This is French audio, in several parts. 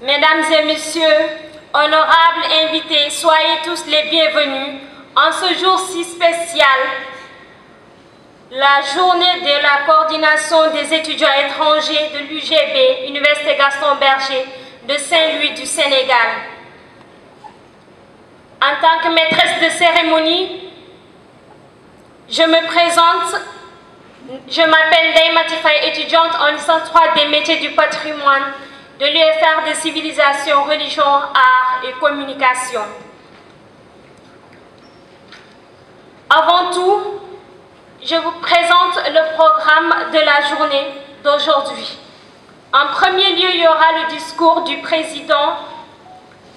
Mesdames et messieurs, honorables invités, soyez tous les bienvenus en ce jour si spécial, la journée de la coordination des étudiants étrangers de l'UGB, Université Gaston Berger de Saint-Louis du Sénégal. En tant que maîtresse de cérémonie, je me présente, je m'appelle Daïma Tifaye, étudiante en licence 3 des métiers du patrimoine de l'UFR de civilisation, religion, art et communication. Avant tout, je vous présente le programme de la journée d'aujourd'hui. En premier lieu, il y aura le discours du président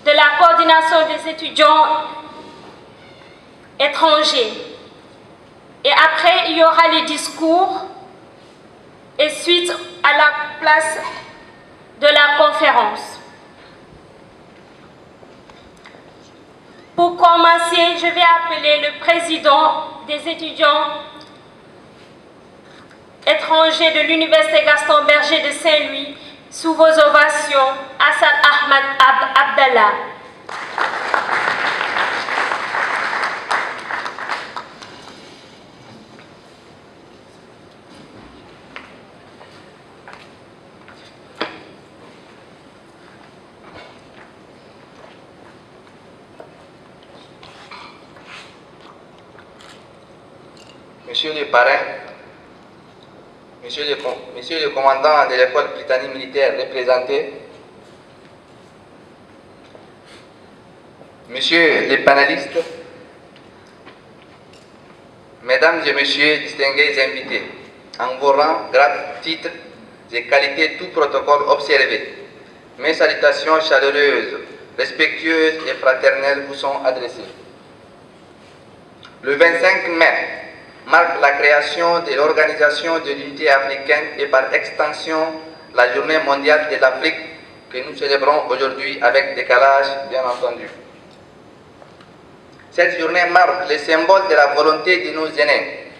de la coordination des étudiants étrangers. Et après, il y aura les discours et suite à la place de la conférence. Pour commencer, je vais appeler le président des étudiants étrangers de l'Université Gaston Berger de Saint-Louis, sous vos ovations, Hassan Ahmad Abdallah. Monsieur le parrain, monsieur le commandant de l'école britannique militaire représenté, messieurs les panélistes, mesdames et messieurs distingués invités, en vos rangs, grades, titres et qualités, tout protocole observé, mes salutations chaleureuses, respectueuses et fraternelles vous sont adressées. Le 25 mai, marque la création de l'Organisation de l'Unité africaine et par extension la Journée mondiale de l'Afrique que nous célébrons aujourd'hui avec décalage, bien entendu. Cette journée marque le symbole de la volonté de nos aînés,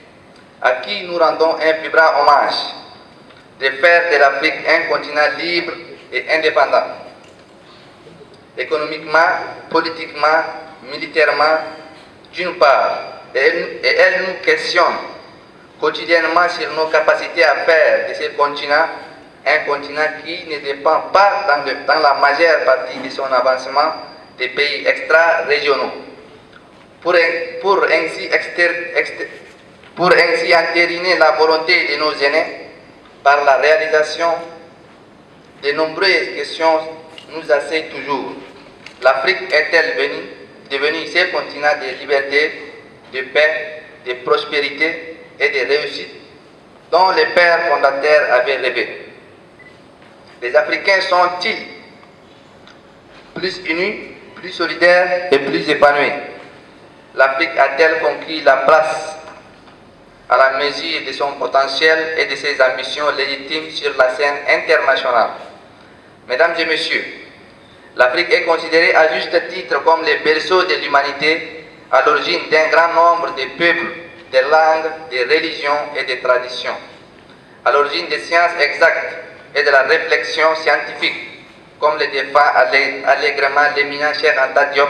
à qui nous rendons un vibrant hommage, de faire de l'Afrique un continent libre et indépendant, économiquement, politiquement, militairement, d'une part, et elle nous questionne quotidiennement sur nos capacités à faire de ce continent un continent qui ne dépend pas dans la majeure partie de son avancement des pays extra-régionaux. Pour ainsi entériner la volonté de nos aînés par la réalisation de nombreuses questions nous asseyent toujours. L'Afrique est-elle devenue ce continent de liberté, de paix, de prospérité et de réussite dont les pères fondateurs avaient rêvé? Les Africains sont-ils plus unis, plus solidaires et plus épanouis? L'Afrique a-t-elle conquis la place à la mesure de son potentiel et de ses ambitions légitimes sur la scène internationale? Mesdames et messieurs, l'Afrique est considérée à juste titre comme le berceau de l'humanité, à l'origine d'un grand nombre de peuples, de langues, de religions et de traditions, à l'origine des sciences exactes et de la réflexion scientifique, comme le défend allègrement l'éminent Cheikh Anta Diop,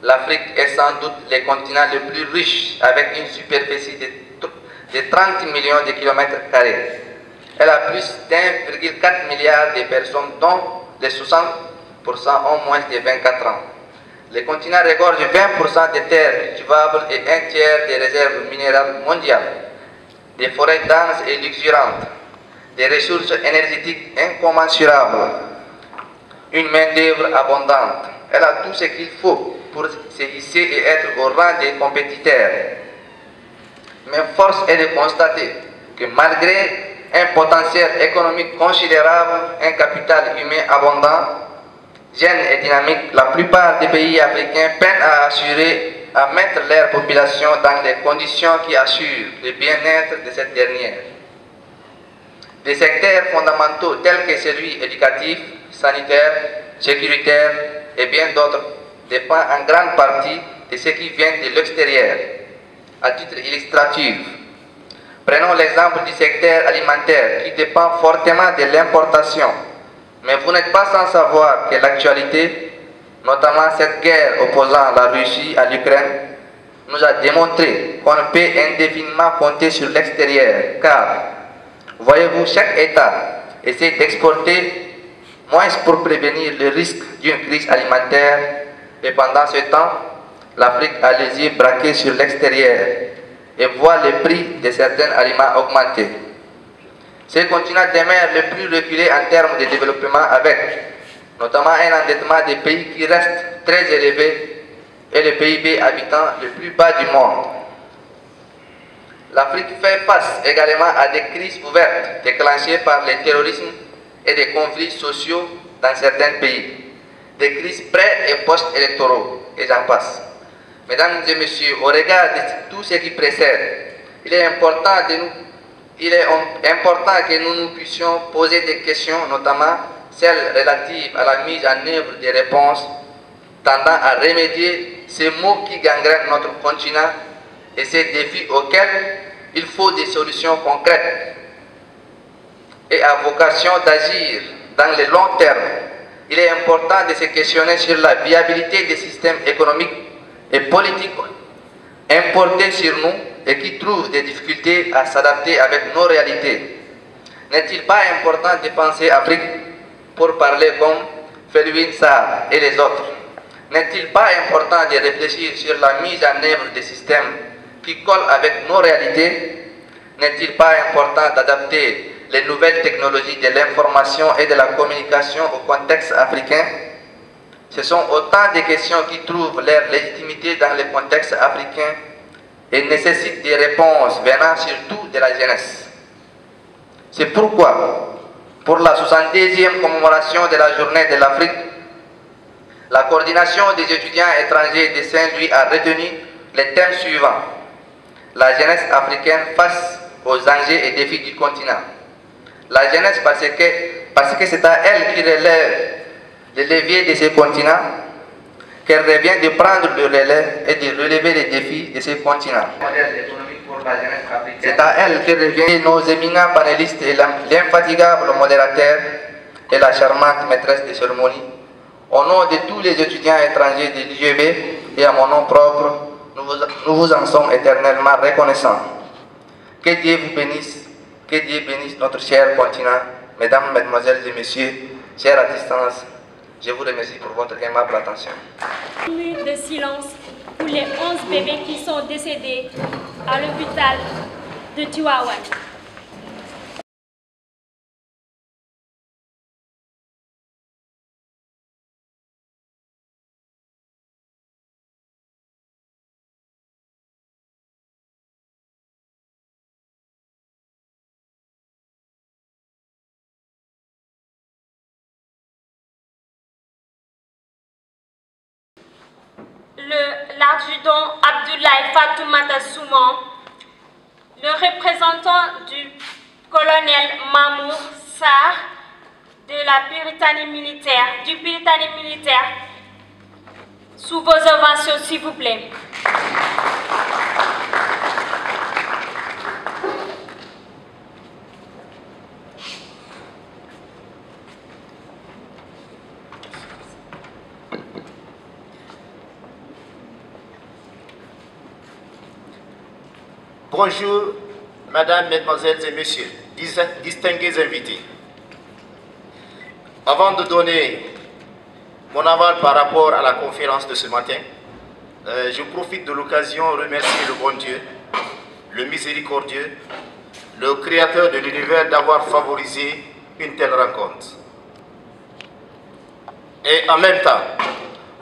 l'Afrique est sans doute le continent le plus riche avec une superficie de 30 millions de kilomètres carrés. Elle a plus d'1,4 milliard de personnes dont les 60% ont moins de 24 ans. Le continent regorge 20% des terres cultivables et un tiers des réserves minérales mondiales, des forêts denses et luxuriantes, des ressources énergétiques incommensurables, une main-d'œuvre abondante. Elle a tout ce qu'il faut pour se hisser et être au rang des compétiteurs. Mais force est de constater que malgré un potentiel économique considérable, un capital humain abondant, jeune et dynamique, la plupart des pays africains peinent à mettre leur population dans les conditions qui assurent le bien-être de cette dernière. Des secteurs fondamentaux tels que celui éducatif, sanitaire, sécuritaire et bien d'autres dépendent en grande partie de ce qui vient de l'extérieur. À titre illustratif, prenons l'exemple du secteur alimentaire qui dépend fortement de l'importation. Mais vous n'êtes pas sans savoir que l'actualité, notamment cette guerre opposant la Russie à l'Ukraine, nous a démontré qu'on peut indéfiniment compter sur l'extérieur, car, voyez-vous, chaque État essaie d'exporter moins pour prévenir le risque d'une crise alimentaire, et pendant ce temps, l'Afrique a les yeux braqués sur l'extérieur et voit le prix de certains aliments augmenter. Ce continent demeure le plus reculé en termes de développement avec notamment un endettement des pays qui reste très élevé et le PIB habitant le plus bas du monde. L'Afrique fait face également à des crises ouvertes déclenchées par le terrorisme et des conflits sociaux dans certains pays, des crises pré- et post-électoraux, et j'en passe. Mesdames et messieurs, au regard de tout ce qui précède, il est important que nous puissions poser des questions, notamment celles relatives à la mise en œuvre des réponses tendant à remédier ces maux qui gangrènent notre continent et ces défis auxquels il faut des solutions concrètes et à vocation d'agir dans le long terme. Il est important de se questionner sur la viabilité des systèmes économiques et politiques importés sur nous et qui trouvent des difficultés à s'adapter avec nos réalités. N'est-il pas important de penser Afrique pour parler comme Felwine Sarr et les autres? N'est-il pas important de réfléchir sur la mise en œuvre des systèmes qui collent avec nos réalités? N'est-il pas important d'adapter les nouvelles technologies de l'information et de la communication au contexte africain? Ce sont autant de questions qui trouvent leur légitimité dans le contexte africain et nécessitent des réponses venant surtout de la jeunesse. C'est pourquoi, pour la 72e commémoration de la Journée de l'Afrique, la coordination des étudiants étrangers de Saint-Louis a retenu les thèmes suivants. La jeunesse africaine face aux enjeux et défis du continent. La jeunesse parce que c'est à elle qui relève le levier de ce continent, qu'elle revient de prendre le relais et de relever les défis de ce continent. C'est à elle que revient nos éminents panélistes et l'infatigable modérateur et la charmante maîtresse de cérémonie. Au nom de tous les étudiants étrangers de l'IGB et à mon nom propre, nous vous en sommes éternellement reconnaissants. Que Dieu vous bénisse, que Dieu bénisse notre cher continent. Mesdames, Mesdemoiselles et Messieurs, chers à distance, je vous remercie pour votre aimable attention. Une minute de silence pour les 11 bébés qui sont décédés à l'hôpital de Tivaouane. L'adjudant Abdoulaye Fatoumata Souman, le représentant du colonel Mamour Sarr de la Prytanée militaire, sous vos ovations s'il vous plaît. Bonjour, mesdames, mesdemoiselles et messieurs, distingués invités. Avant de donner mon aval par rapport à la conférence de ce matin, je profite de l'occasion de remercier le bon Dieu, le miséricordieux, le créateur de l'univers d'avoir favorisé une telle rencontre. Et en même temps,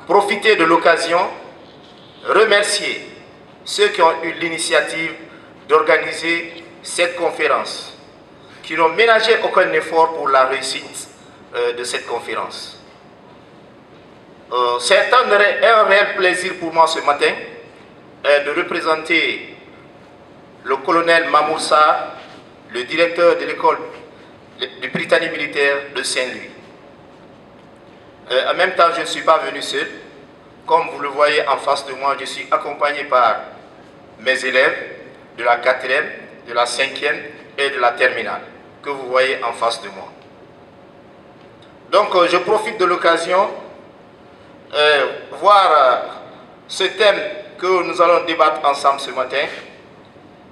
profiter de l'occasion, remercier ceux qui ont eu l'initiative d'organiser cette conférence, qui n'ont ménagé aucun effort pour la réussite de cette conférence. C'est un réel plaisir pour moi ce matin de représenter le colonel Mamour Sarr, le directeur de l'école du Britannique militaire de Saint-Louis. En même temps, je ne suis pas venu seul. Comme vous le voyez en face de moi, je suis accompagné par mes élèves de la 4e, de la 5e et de la terminale, que vous voyez en face de moi. Donc, je profite de l'occasion voir ce thème que nous allons débattre ensemble ce matin,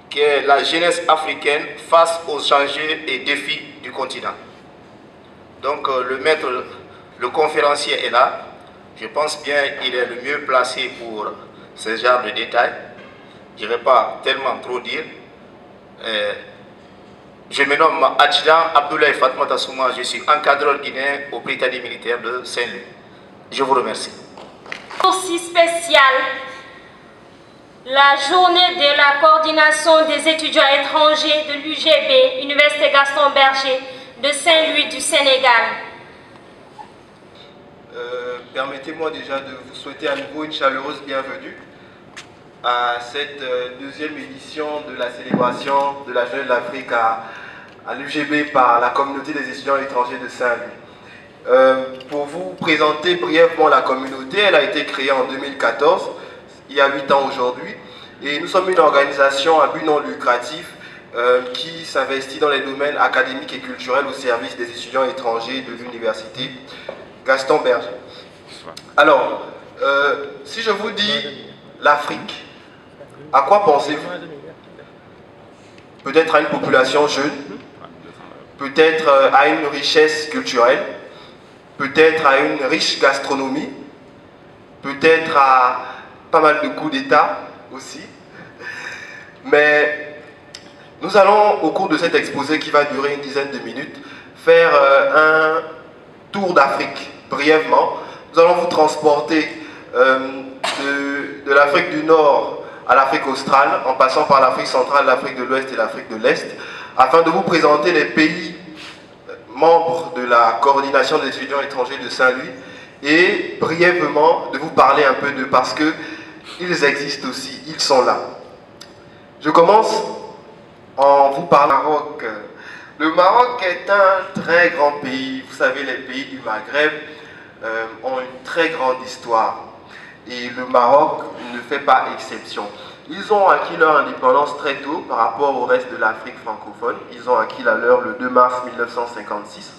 qui est la jeunesse africaine face aux enjeux et défis du continent. Donc, le conférencier est là. Je pense bien qu'il est le mieux placé pour ce genre de détails. Je ne vais pas tellement trop dire. Je me nomme Adjudant Abdoulaye Fatmata Souma, je suis encadreur guinéen au Britannique militaire de Saint-Louis. Je vous remercie. Aussi spécial, la journée de la coordination des étudiants étrangers de l'UGB, Université Gaston Berger de Saint-Louis du Sénégal. Permettez-moi déjà de vous souhaiter à nouveau une chaleureuse bienvenue à cette deuxième édition de la célébration de la Journée de l'Afrique à l'UGB par la communauté des étudiants étrangers de Saint-Louis. Pour vous présenter brièvement la communauté, elle a été créée en 2014, il y a 8 ans aujourd'hui, et nous sommes une organisation à but non lucratif qui s'investit dans les domaines académiques et culturels au service des étudiants étrangers de l'université Gaston Berger. Alors, si je vous dis l'Afrique, à quoi pensez-vous? Peut-être à une population jeune, peut-être à une richesse culturelle, peut-être à une riche gastronomie, peut-être à pas mal de coups d'État aussi. Mais nous allons, au cours de cet exposé qui va durer une dizaine de minutes, faire un tour d'Afrique, brièvement. Nous allons vous transporter de l'Afrique du Nord à l'Afrique australe, en passant par l'Afrique centrale, l'Afrique de l'Ouest et l'Afrique de l'Est, afin de vous présenter les pays membres de la coordination des étudiants étrangers de Saint-Louis et brièvement de vous parler un peu d'eux parce qu'ils existent aussi, ils sont là. Je commence en vous parlant du Maroc. Le Maroc est un très grand pays. Vous savez, les pays du Maghreb ont une très grande histoire. Et le Maroc ne fait pas exception. Ils ont acquis leur indépendance très tôt par rapport au reste de l'Afrique francophone. Ils ont acquis la leur le 2 mars 1956.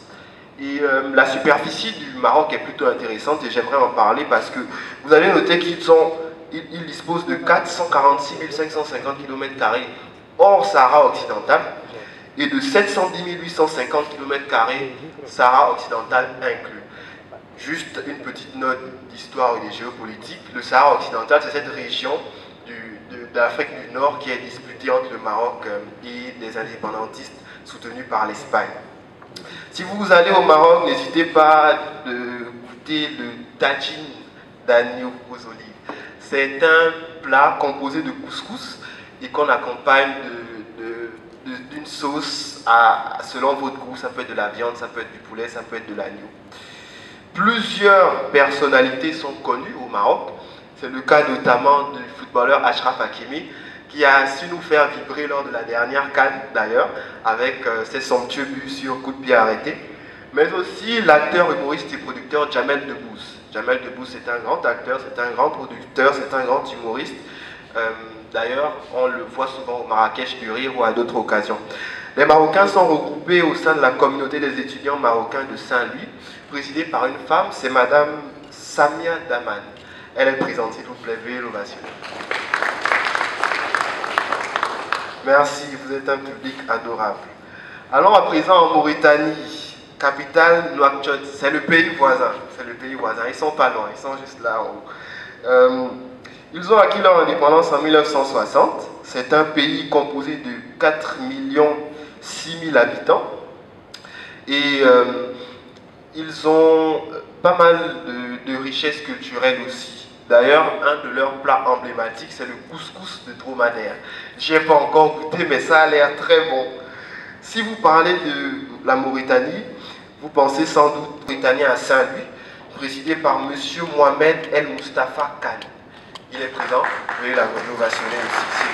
Et la superficie du Maroc est plutôt intéressante et j'aimerais en parler parce que vous allez noter qu'ils disposent de 446 550 km² hors Sahara occidental et de 710 850 km² Sahara occidental inclus. Juste une petite note d'histoire et de géopolitique. Le Sahara occidental, c'est cette région d'Afrique du Nord qui est disputée entre le Maroc et des indépendantistes soutenus par l'Espagne. Si vous allez au Maroc, n'hésitez pas de goûter le tagine d'agneau aux olives. C'est un plat composé de couscous et qu'on accompagne d'une sauce selon votre goût. Ça peut être de la viande, ça peut être du poulet, ça peut être de l'agneau. Plusieurs personnalités sont connues au Maroc. C'est le cas notamment du footballeur Achraf Hakimi qui a su nous faire vibrer lors de la dernière CAN d'ailleurs avec ses somptueux buts sur coup de pied arrêté. Mais aussi l'acteur, humoriste et producteur Jamel Debbouze. Jamel Debbouze c'est un grand acteur, c'est un grand producteur, c'est un grand humoriste. D'ailleurs, on le voit souvent au Marrakech du Rire ou à d'autres occasions. Les Marocains sont regroupés au sein de la communauté des étudiants marocains de Saint-Louis, présidée par une femme, c'est Madame Samia Daman. Elle est présente, s'il vous plaît, veuillez l'ovation. Merci, vous êtes un public adorable. Allons à présent en Mauritanie, capitale Nouakchott. C'est le pays voisin. C'est le pays voisin. Ils sont pas loin, ils sont juste là-haut. Ils ont acquis leur indépendance en 1960. C'est un pays composé de 4,6 millions habitants. Et ils ont pas mal de richesses culturelles aussi. D'ailleurs, un de leurs plats emblématiques, c'est le couscous de dromadaire. Je n'ai pas encore goûté, mais ça a l'air très bon. Si vous parlez de la Mauritanie, vous pensez sans doute Mauritanien à Saint-Louis, présidé par M. Mohamed El Mustafa Khan. Il est présent, vous pouvez l'ovationner aussi.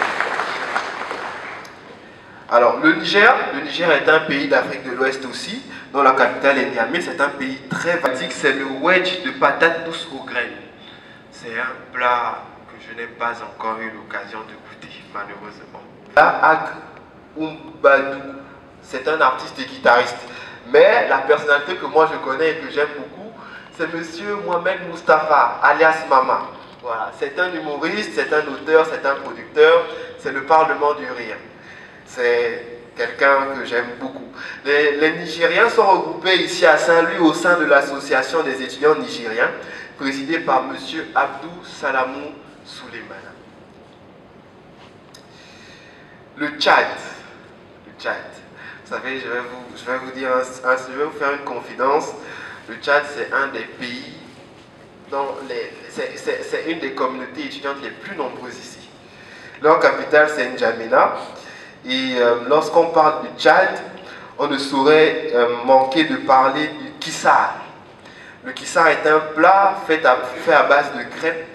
Alors, le Niger est un pays d'Afrique de l'Ouest aussi, dont la capitale est Niamey. C'est un pays très basique, c'est le wedge de patates douces aux graines. C'est un plat que je n'ai pas encore eu l'occasion de goûter, malheureusement. Ag Oumbadou, c'est un artiste et guitariste. Mais la personnalité que moi je connais et que j'aime beaucoup, c'est M. Mohamed Mustafa, alias Mama. Voilà, c'est un humoriste, c'est un auteur, c'est un producteur, c'est le Parlement du rire. C'est quelqu'un que j'aime beaucoup. Les Nigériens sont regroupés ici à Saint-Louis au sein de l'association des étudiants nigériens, présidée par M. Abdou Salamou Souleymane. Le Tchad. Le Tchad. Vous savez, je vais vous faire une confidence. Le Tchad, c'est un des pays c'est une des communautés étudiantes les plus nombreuses ici. Leur capitale, c'est N'Djamena. Et lorsqu'on parle du Tchad, on ne saurait manquer de parler du kissar. Le kissar est un plat fait à base de crêpes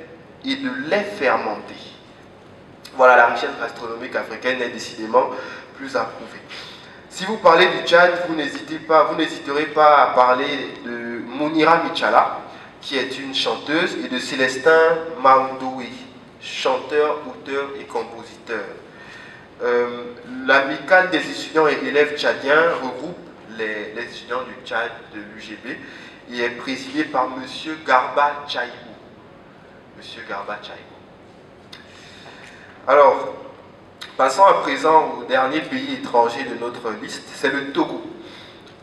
et de lait fermenté. Voilà, la richesse gastronomique africaine est décidément plus approuvée. Si vous parlez du Tchad, vous n'hésiterez pas à parler de Mounira Michala, qui est une chanteuse, et de Célestin Maoudoui, chanteur, auteur et compositeur. L'amicale des étudiants et élèves tchadiens regroupe les étudiants du Tchad de l'UGB et est présidée par M. Garba Chaibou. Monsieur Garba Chaibou. Alors, passons à présent au dernier pays étranger de notre liste, c'est le Togo.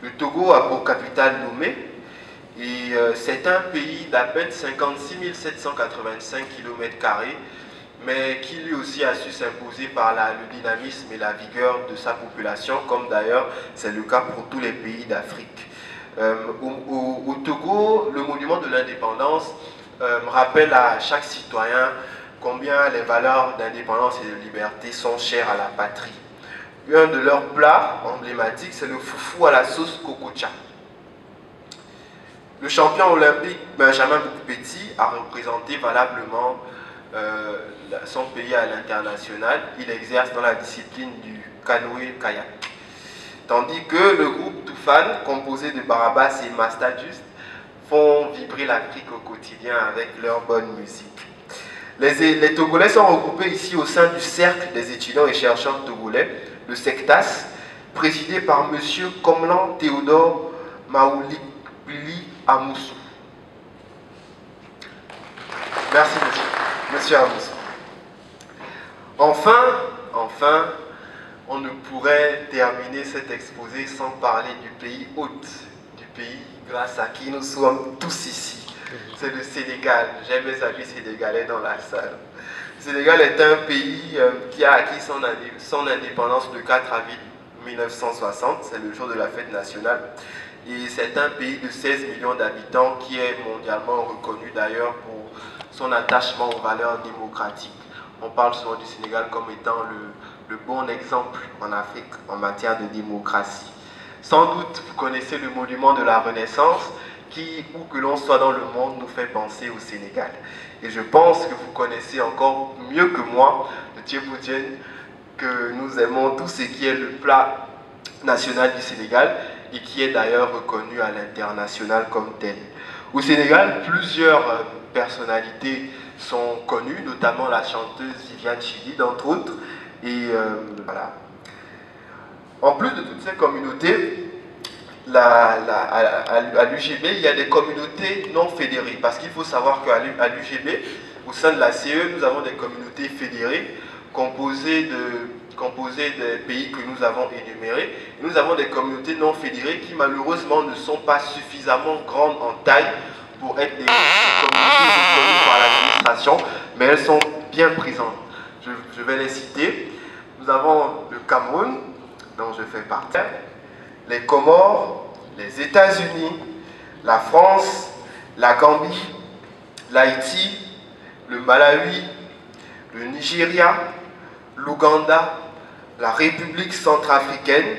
Le Togo a pour capitale Lomé et c'est un pays d'à peine 56 785 km², mais qui lui aussi a su s'imposer par le dynamisme et la vigueur de sa population, comme d'ailleurs c'est le cas pour tous les pays d'Afrique. Au Togo, le monument de l'indépendance rappelle à chaque citoyen combien les valeurs d'indépendance et de liberté sont chères à la patrie. Un de leurs plats emblématiques, c'est le foufou à la sauce cococha. Le champion olympique Benjamin Boukpeti a représenté valablement son pays à l'international. Il exerce dans la discipline du canoë-kayak. Tandis que le groupe Toufan, composé de Barabas et Mastadjust, font vibrer l'Afrique au quotidien avec leur bonne musique. Les Togolais sont regroupés ici au sein du Cercle des étudiants et chercheurs togolais, le SECTAS, présidé par M. Komlan Théodore Maoulikli Amoussou. Merci, monsieur Amoussou. Enfin, on ne pourrait terminer cet exposé sans parler du pays hôte, du pays grâce à qui nous sommes tous ici. C'est le Sénégal. J'ai mes amis sénégalais dans la salle. Le Sénégal est un pays qui a acquis son indépendance le 4 avril 1960. C'est le jour de la fête nationale. Et c'est un pays de 16 millions d'habitants qui est mondialement reconnu d'ailleurs pour son attachement aux valeurs démocratiques. On parle souvent du Sénégal comme étant le bon exemple en Afrique en matière de démocratie. Sans doute, vous connaissez le monument de la Renaissance qui, où que l'on soit dans le monde, nous fait penser au Sénégal. Et je pense que vous connaissez encore mieux que moi le Thiéboutienne, que nous aimons tout ce qui est le plat national du Sénégal et qui est d'ailleurs reconnu à l'international comme tel. Au Sénégal, plusieurs personnalités sont connues, notamment la chanteuse Viviane Chidid, entre autres. Et voilà. En plus de toutes ces communautés, à l'UGB, il y a des communautés non fédérées. Parce qu'il faut savoir qu'à l'UGB, au sein de la CE, nous avons des communautés fédérées, composées des pays que nous avons énumérés. Nous avons des communautés non fédérées qui malheureusement ne sont pas suffisamment grandes en taille pour être des communautés reconnues par l'administration, mais elles sont bien présentes. Je vais les citer. Nous avons le Cameroun, dont je fais partie, les Comores, les États-Unis, la France, la Gambie, l'Haïti, le Malawi, le Nigeria, l'Ouganda, la République centrafricaine,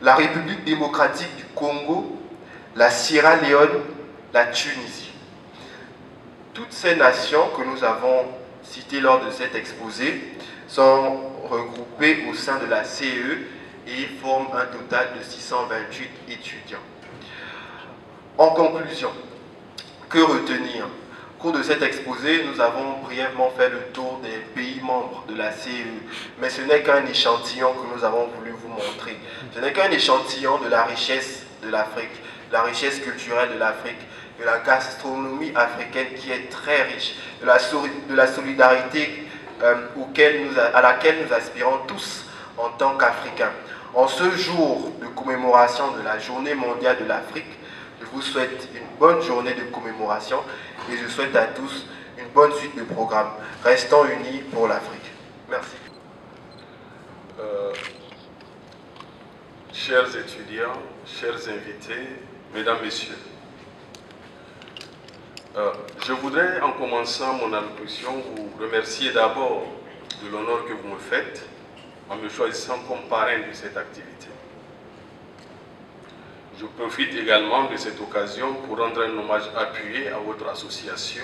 la République démocratique du Congo, la Sierra Leone, la Tunisie. Toutes ces nations que nous avons citées lors de cet exposé sont regroupées au sein de la CEE et forment un total de 628 étudiants. En conclusion, que retenir? Au cours de cet exposé, nous avons brièvement fait le tour des pays membres de la CEE, mais ce n'est qu'un échantillon que nous avons voulu vous montrer. Ce n'est qu'un échantillon de la richesse de l'Afrique, la richesse culturelle de l'Afrique, de la gastronomie africaine qui est très riche, de la solidarité à laquelle nous aspirons tous en tant qu'Africains. En ce jour de commémoration de la Journée mondiale de l'Afrique, je vous souhaite une bonne journée de commémoration et je souhaite à tous une bonne suite de programmes. Restons unis pour l'Afrique. Merci. Chers étudiants, chers invités, mesdames, messieurs, je voudrais, en commençant mon allocution, vous remercier d'abord de l'honneur que vous me faites en me choisissant comme parrain de cette activité. Je profite également de cette occasion pour rendre un hommage appuyé à votre association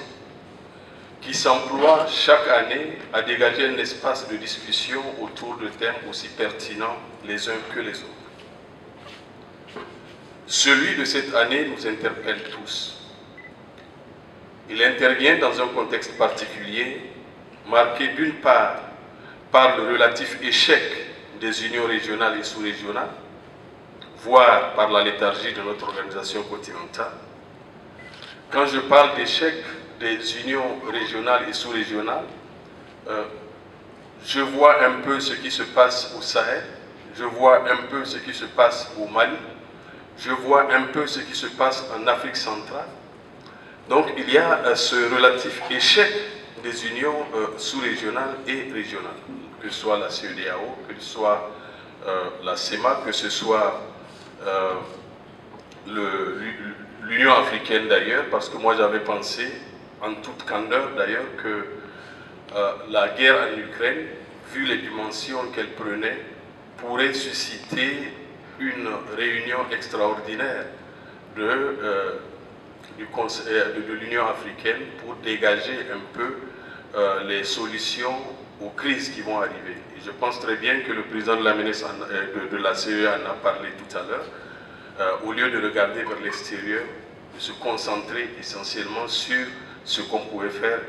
qui s'emploie chaque année à dégager un espace de discussion autour de thèmes aussi pertinents les uns que les autres. Celui de cette année nous interpelle tous. Il intervient dans un contexte particulier, marqué d'une part par le relatif échec des unions régionales et sous-régionales, voire par la léthargie de notre organisation continentale. Quand je parle d'échec des unions régionales et sous-régionales, je vois un peu ce qui se passe au Sahel, je vois un peu ce qui se passe au Mali, je vois un peu ce qui se passe en Afrique centrale. Donc il y a ce relatif échec des unions sous-régionales et régionales, que ce soit la CEDEAO, que ce soit la CEMA, que ce soit l'Union africaine d'ailleurs, parce que moi j'avais pensé, en toute candeur d'ailleurs, que la guerre en Ukraine, vu les dimensions qu'elle prenait, pourrait susciter une réunion extraordinaire de l'Union africaine pour dégager un peu les solutions aux crises qui vont arriver. Et je pense très bien que le président de la CEE en a parlé tout à l'heure. Au lieu de regarder vers l'extérieur, de se concentrer essentiellement sur ce qu'on pouvait faire,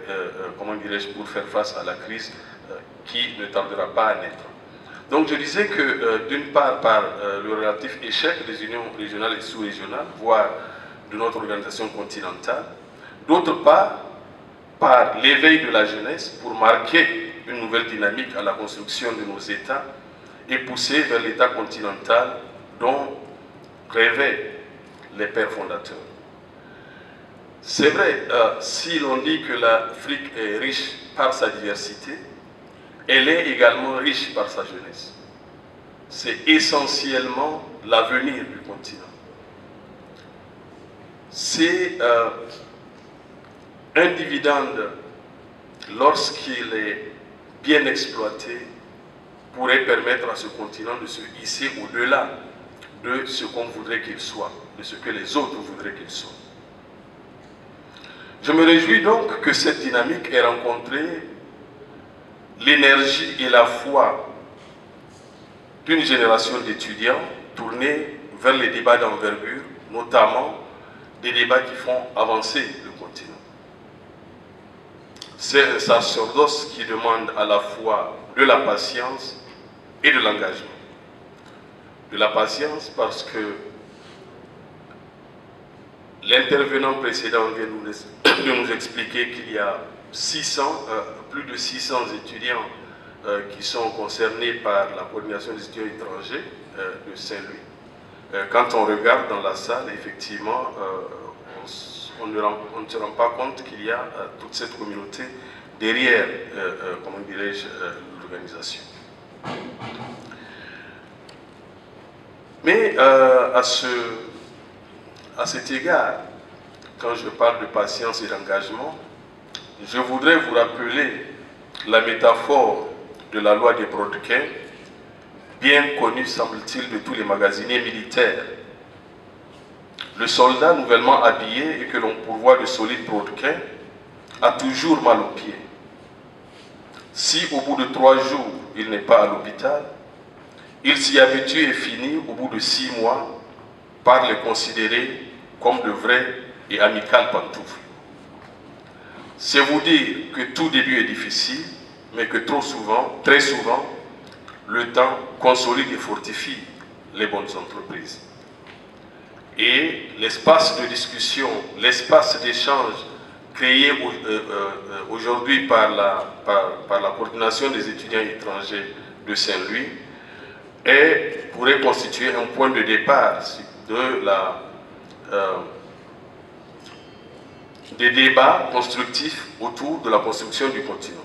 comment dirais-je, pour faire face à la crise qui ne tardera pas à naître. Donc je disais que d'une part par le relatif échec des unions régionales et sous-régionales, voire de notre organisation continentale, d'autre part par l'éveil de la jeunesse pour marquer une nouvelle dynamique à la construction de nos États et pousser vers l'État continental dont rêvaient les pères fondateurs. C'est vrai, si l'on dit que l'Afrique est riche par sa diversité, elle est également riche par sa jeunesse. C'est essentiellement l'avenir du continent. C'est un dividende, lorsqu'il est bien exploité, pourrait permettre à ce continent de se hisser au-delà de ce qu'on voudrait qu'il soit, de ce que les autres voudraient qu'il soit. Je me réjouis donc que cette dynamique ait rencontré l'énergie et la foi d'une génération d'étudiants tournés vers les débats d'envergure, notamment des débats qui font avancer le continent. C'est un sacerdoce qui demande à la fois de la patience et de l'engagement. De la patience parce que l'intervenant précédent vient de nous expliquer qu'il y a plus de 600 étudiants qui sont concernés par la coordination des étudiants étrangers de Saint-Louis. Quand on regarde dans la salle, effectivement, on ne se rend pas compte qu'il y a toute cette communauté derrière, comment dirais-je, l'organisation. Mais à cet égard, quand je parle de patience et d'engagement, je voudrais vous rappeler la métaphore de la loi des brodequins, bien connue, semble-t-il, de tous les magasiniers militaires. Le soldat nouvellement habillé et que l'on pourvoit de solides brodequins a toujours mal aux pieds. Si au bout de 3 jours, il n'est pas à l'hôpital, il s'y habitue et finit au bout de 6 mois par les considérer comme de vraies et amicales pantoufles. C'est vous dire que tout début est difficile, mais que très souvent, le temps consolide et fortifie les bonnes entreprises. Et l'espace de discussion, l'espace d'échange créé aujourd'hui par la coordination des étudiants étrangers de Saint-Louis pourrait constituer un point de départ des débats constructifs autour de la construction du continent.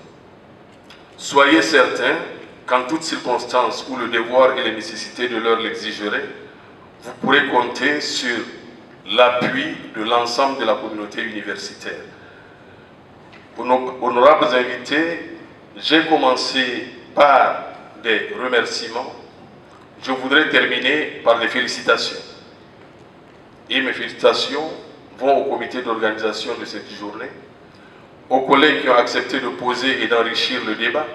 Soyez certains qu'en toutes circonstances où le devoir et les nécessités de l'heure l'exigeraient, vous pourrez compter sur l'appui de l'ensemble de la communauté universitaire. Pour nos honorables invités, j'ai commencé par des remerciements. Je voudrais terminer par des félicitations. Et mes félicitations vont au comité d'organisation de cette journée, aux collègues qui ont accepté de poser et d'enrichir le débat.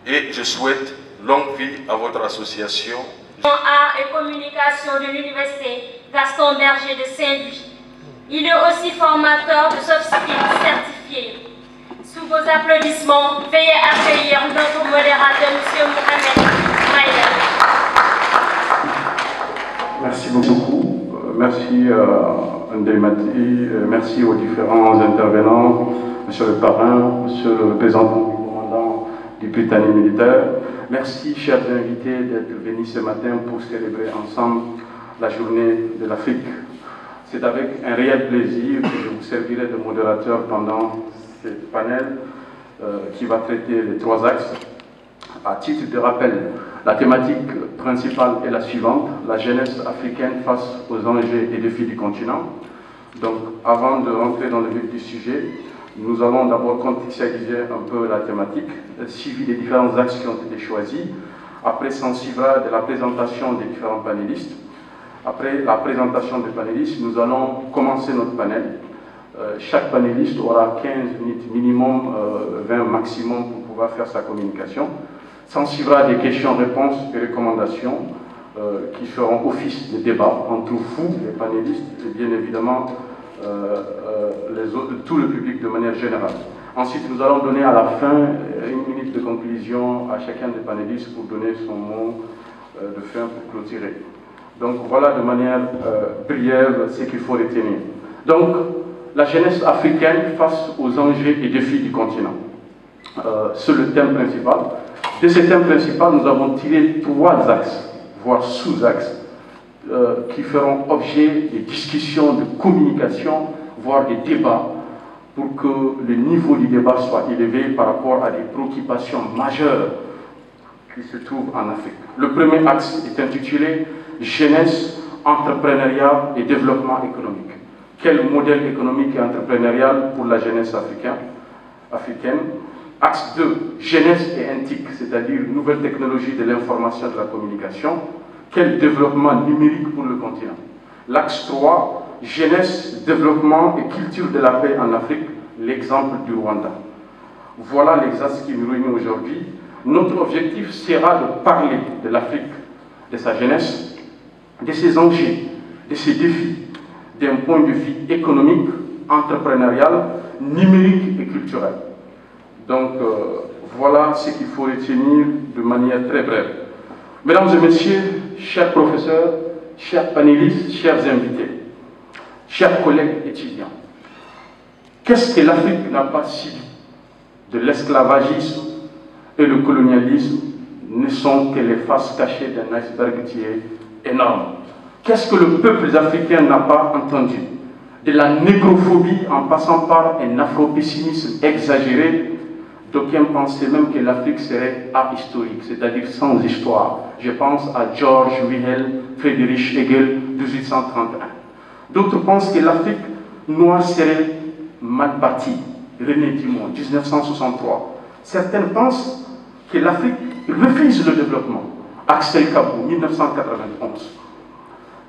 Et je souhaite longue vie à votre association. Art et communication de l'université Gaston Berger de Saint-Louis. Il est aussi formateur de soft skills certifiés. Sous vos applaudissements, veuillez accueillir notre modérateur, M. Mohamed Maïla. Merci beaucoup. Merci Ndemati, merci aux différents intervenants, Monsieur le parrain, Monsieur le représentant du commandant du Britannique militaire. Merci, chers invités, d'être venus ce matin pour célébrer ensemble la journée de l'Afrique. C'est avec un réel plaisir que je vous servirai de modérateur pendant ce panel qui va traiter les 3 axes. À titre de rappel, la thématique principale est la suivante: la jeunesse africaine face aux enjeux et défis du continent. Donc, avant de rentrer dans le vif du sujet, nous allons d'abord contextualiser un peu la thématique, suivi des différents axes qui ont été choisis. Après, s'en suivra de la présentation des différents panélistes. Après la présentation des panélistes, nous allons commencer notre panel. Chaque panéliste aura 15 minutes minimum, 20 maximum pour pouvoir faire sa communication. S'en suivra des questions-réponses et recommandations qui feront office de débat entre vous, les panélistes, et bien évidemment tout le public de manière générale. Ensuite, nous allons donner à la fin 1 minute de conclusion à chacun des panélistes pour donner son mot de fin pour clôturer. Donc voilà de manière brève ce qu'il faut retenir. Donc, la jeunesse africaine face aux enjeux et défis du continent. C'est le thème principal. De ce thème principal, nous avons tiré 3 axes, voire sous-axes, qui feront objet de discussions, de communication, voire des débats, pour que le niveau du débat soit élevé par rapport à des préoccupations majeures qui se trouvent en Afrique. Le premier axe est intitulé « Jeunesse, entrepreneuriat et développement économique ». Quel modèle économique et entrepreneurial pour la jeunesse africaine? Axe 2, jeunesse et éthique, c'est-à-dire nouvelles technologies de l'information et de la communication. Quel développement numérique pour le continent? L'axe 3, jeunesse, développement et culture de la paix en Afrique, l'exemple du Rwanda. Voilà les axes qui nous réunissent aujourd'hui. Notre objectif sera de parler de l'Afrique, de sa jeunesse, de ses enjeux, de ses défis, d'un point de vue économique, entrepreneurial, numérique et culturel. Donc, voilà ce qu'il faut retenir de manière très brève. Mesdames et messieurs, chers professeurs, chers panélistes, chers invités, chers collègues étudiants, qu'est-ce que l'Afrique n'a pas subi? De l'esclavagisme et le colonialisme ne sont que les faces cachées d'un iceberg qui est énorme. Qu'est-ce que le peuple africain n'a pas entendu? De la négrophobie en passant par un afro-pessimisme exagéré, d'aucuns pensaient même que l'Afrique serait ahistorique, c'est-à-dire sans histoire. Je pense à George Wilhelm Friedrich Hegel, 1831. D'autres pensent que l'Afrique noire serait mal bâtie, René Dumont, 1963. Certains pensent que l'Afrique refuse le développement, Axel Kabou, 1991.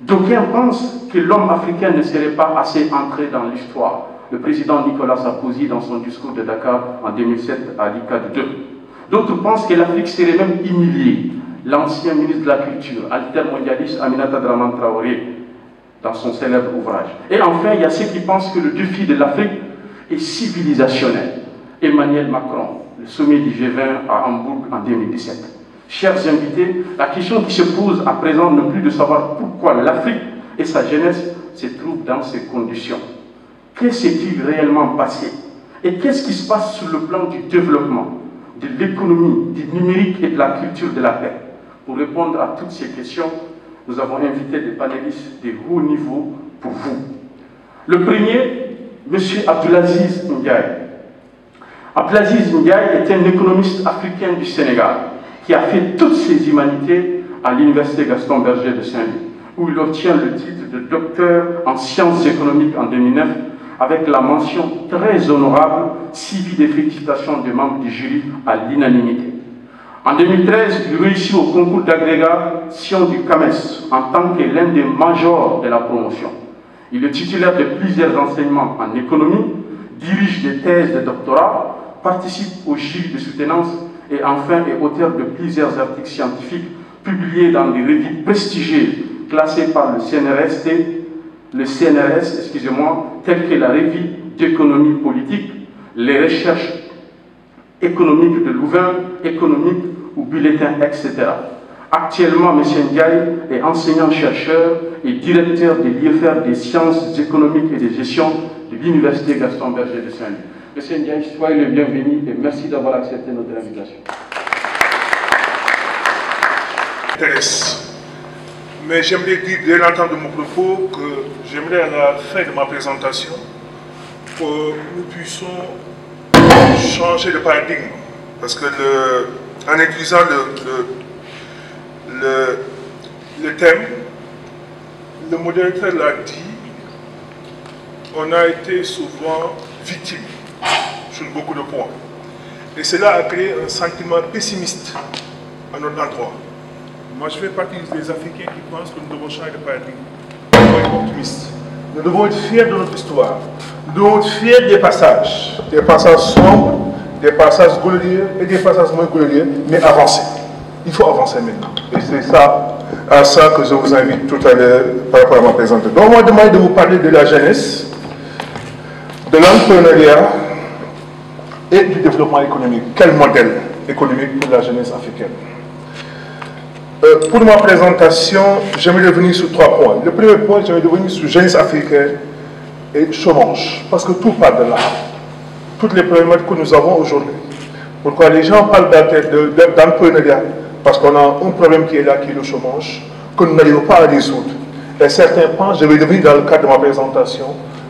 D'aucuns pensent que l'homme africain ne serait pas assez ancré dans l'histoire. Le président Nicolas Sarkozy, dans son discours de Dakar en 2007, a dit CAD 2. D'autres pensent que l'Afrique serait même humiliée. L'ancien ministre de la Culture, altermondialiste Aminata Dramane Traoré, dans son célèbre ouvrage. Et enfin, il y a ceux qui pensent que le défi de l'Afrique est civilisationnel. Emmanuel Macron, le sommet du G20 à Hambourg en 2017. Chers invités, la question qui se pose à présent n'est plus de savoir pourquoi l'Afrique et sa jeunesse se trouvent dans ces conditions. Que s'est-il réellement passé? Et qu'est-ce qui se passe sur le plan du développement, de l'économie, du numérique et de la culture de la paix? Pour répondre à toutes ces questions, nous avons invité des panélistes de haut niveau pour vous. Le premier, M. Abdelaziz Ndiaye. Abdelaziz Ndiaye est un économiste africain du Sénégal qui a fait toutes ses humanités à l'Université Gaston Berger de Saint-Louis, où il obtient le titre de docteur en sciences économiques en 2009, avec la mention très honorable, suivie des félicitations des membres du jury à l'unanimité. En 2013, il réussit au concours d'agrégation du CAMES en tant que l'un des majors de la promotion. Il est titulaire de plusieurs enseignements en économie, dirige des thèses de doctorat, participe au jury de soutenance et enfin est auteur de plusieurs articles scientifiques publiés dans des revues prestigieuses classées par le CNRS, telles que la revue d'économie politique, les recherches économiques de Louvain, économique ou bulletin, etc. Actuellement, M. Ndiaye est enseignant-chercheur et directeur de l'IFR des sciences économiques et de gestion de l'Université Gaston Berger de Saint-Louis. M. Ndiaye, soyez le bienvenu et merci d'avoir accepté notre invitation. Mais j'aimerais dire dès l'entente de mon propos que j'aimerais à la fin de ma présentation que nous puissions changer de paradigme. Parce que en utilisant le thème, le modérateur l'a dit, on a été souvent victime sur beaucoup de points. Et cela a créé un sentiment pessimiste à notre endroit. Moi, je fais partie des Africains qui pensent que nous devons changer de paradigme. Nous devons être optimistes. Nous devons être fiers de notre histoire. Nous devons être fiers des passages sombres, des passages glorieux et des passages moins glorieux, mais avancer. Il faut avancer maintenant. Et c'est ça, à ça que je vous invite tout à l'heure par rapport à ma présentation. Donc, on m'a demandé de vous parler de la jeunesse, de l'entrepreneuriat et du développement économique. Quel modèle économique pour la jeunesse africaine? Pour ma présentation, j'aimerais revenir sur 3 points. Le premier point, j'aimerais revenir sur jeunesse africaine et chômage, parce que tout part de là. Toutes les problématiques que nous avons aujourd'hui. Pourquoi les gens parlent d'entrepreneuriat? Parce qu'on a un problème qui est là, qui est le chômage, que nous n'arrivons pas à résoudre. Et certains pensent, je vais revenir dans le cadre de ma présentation,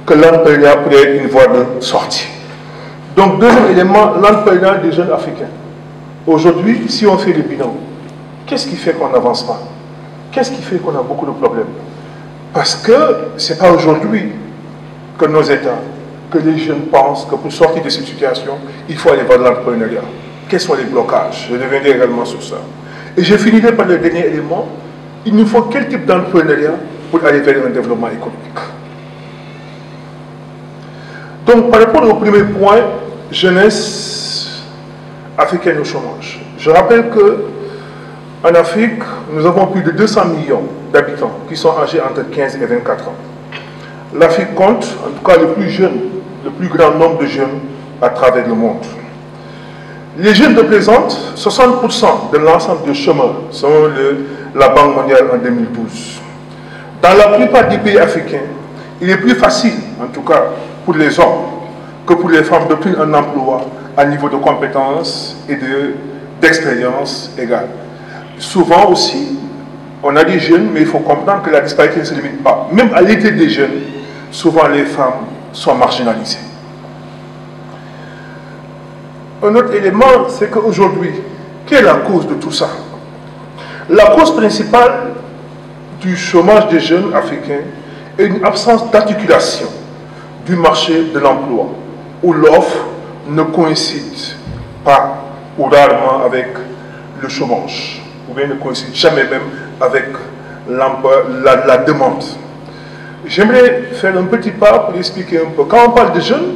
que l'entrepreneuriat pourrait être une voie de sortie. Donc, deuxième élément, l'entrepreneuriat des jeunes africains. Aujourd'hui, si on fait le bilan, qu'est-ce qui fait qu'on n'avance pas? Qu'est-ce qui fait qu'on a beaucoup de problèmes? Parce que ce n'est pas aujourd'hui que nos États, que les jeunes pensent que pour sortir de cette situation, il faut aller vers l'entrepreneuriat. Quels sont les blocages? Je reviendrai également sur ça. Et je finirai par le dernier élément. Il nous faut quel type d'entrepreneuriat pour aller vers un développement économique? Donc, par rapport au premier point, jeunesse africaine au chômage. Je rappelle que en Afrique, nous avons plus de 200 millions d'habitants qui sont âgés entre 15 et 24 ans. L'Afrique compte, en tout cas le plus grand nombre de jeunes à travers le monde. Les jeunes représentent 60% de l'ensemble des chômeurs, selon la Banque mondiale en 2012. Dans la plupart des pays africains, il est plus facile, en tout cas pour les hommes, que pour les femmes d'obtenir un emploi à niveau de compétences et de d'expérience égale. Souvent aussi, on a des jeunes, mais il faut comprendre que la disparité ne se limite pas. Même à l'été des jeunes, souvent les femmes sont marginalisées. Un autre élément, c'est qu'aujourd'hui, quelle est la cause de tout ça? La cause principale du chômage des jeunes africains est une absence d'articulation du marché de l'emploi, où l'offre ne coïncide pas ou rarement avec le chômage, ou bien ne coïncide jamais même avec la demande. J'aimerais faire un petit pas pour expliquer un peu. Quand on parle de jeunes,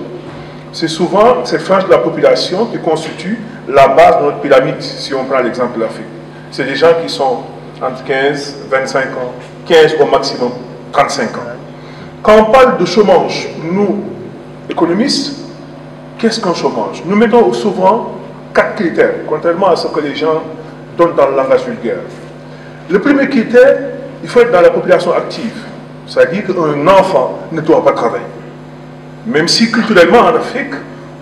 c'est souvent cette frange de la population qui constitue la base de notre pyramide, si on prend l'exemple de l'Afrique. C'est des gens qui sont entre 15, 25 ans, 15 au maximum, 35 ans. Quand on parle de chômage, nous, économistes, qu'est-ce qu'un chômage? Nous mettons souvent 4 critères, contrairement à ce que les gens donnent dans le langage vulgaire. Le premier critère, il faut être dans la population active. C'est-à-dire qu'un enfant ne doit pas travailler. Même si culturellement en Afrique,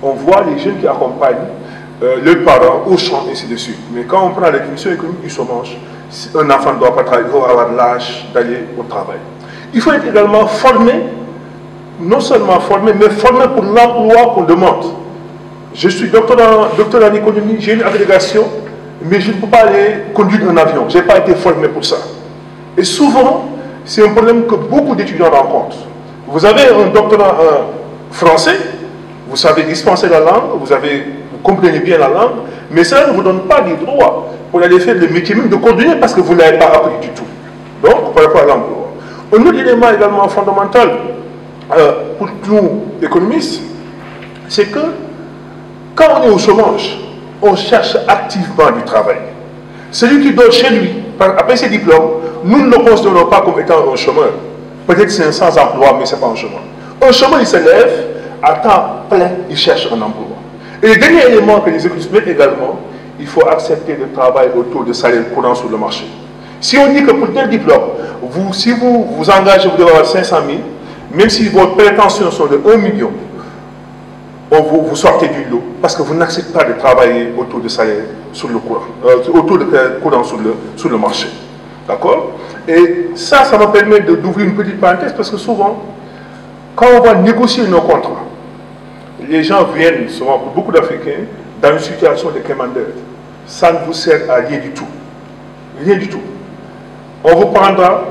on voit les jeunes qui accompagnent leurs parents au champ, et ainsi de suite. Mais quand on prend la définition économique du chômage, un enfant ne doit pas travailler, il doit avoir l'âge d'aller au travail. Il faut être également formé, non seulement formé, mais formé pour l'emploi qu'on demande. Je suis docteur en économie, j'ai une agrégation, mais je ne peux pas aller conduire un avion. Je n'ai pas été formé pour ça. Et souvent, c'est un problème que beaucoup d'étudiants rencontrent. Vous avez un doctorat français, vous savez dispenser la langue, vous comprenez bien la langue, mais ça ne vous donne pas les droits pour aller faire le métier même de coordonner parce que vous n'avez pas appris du tout. Donc, par rapport à l'emploi. Un autre élément également fondamental pour nous, économistes, c'est que quand on est au chômage, on cherche activement du travail. Celui qui dort chez lui, après ses diplômes, nous ne le considérons pas comme étant un chômeur. Peut-être c'est un sans-emploi, mais ce n'est pas un chômeur. Un chômeur, il se lève, à temps plein, il cherche un emploi. Et le dernier élément que les économistes mettent également, il faut accepter le travail au taux de salaire courant sur le marché. Si on dit que pour tel diplôme, si vous vous engagez, vous devez avoir 500 000, même si vos prétentions sont de 1 million, vous sortez du lot parce que vous n'acceptez pas de travailler au taux de salaire sur le courant, au taux de courant sur le marché. D'accord? Et ça me permet d'ouvrir une petite parenthèse parce que souvent, quand on va négocier nos contrats, les gens viennent souvent, pour beaucoup d'Africains, dans une situation de commandeur. Ça ne vous sert à rien du tout. Rien du tout. On vous prendra,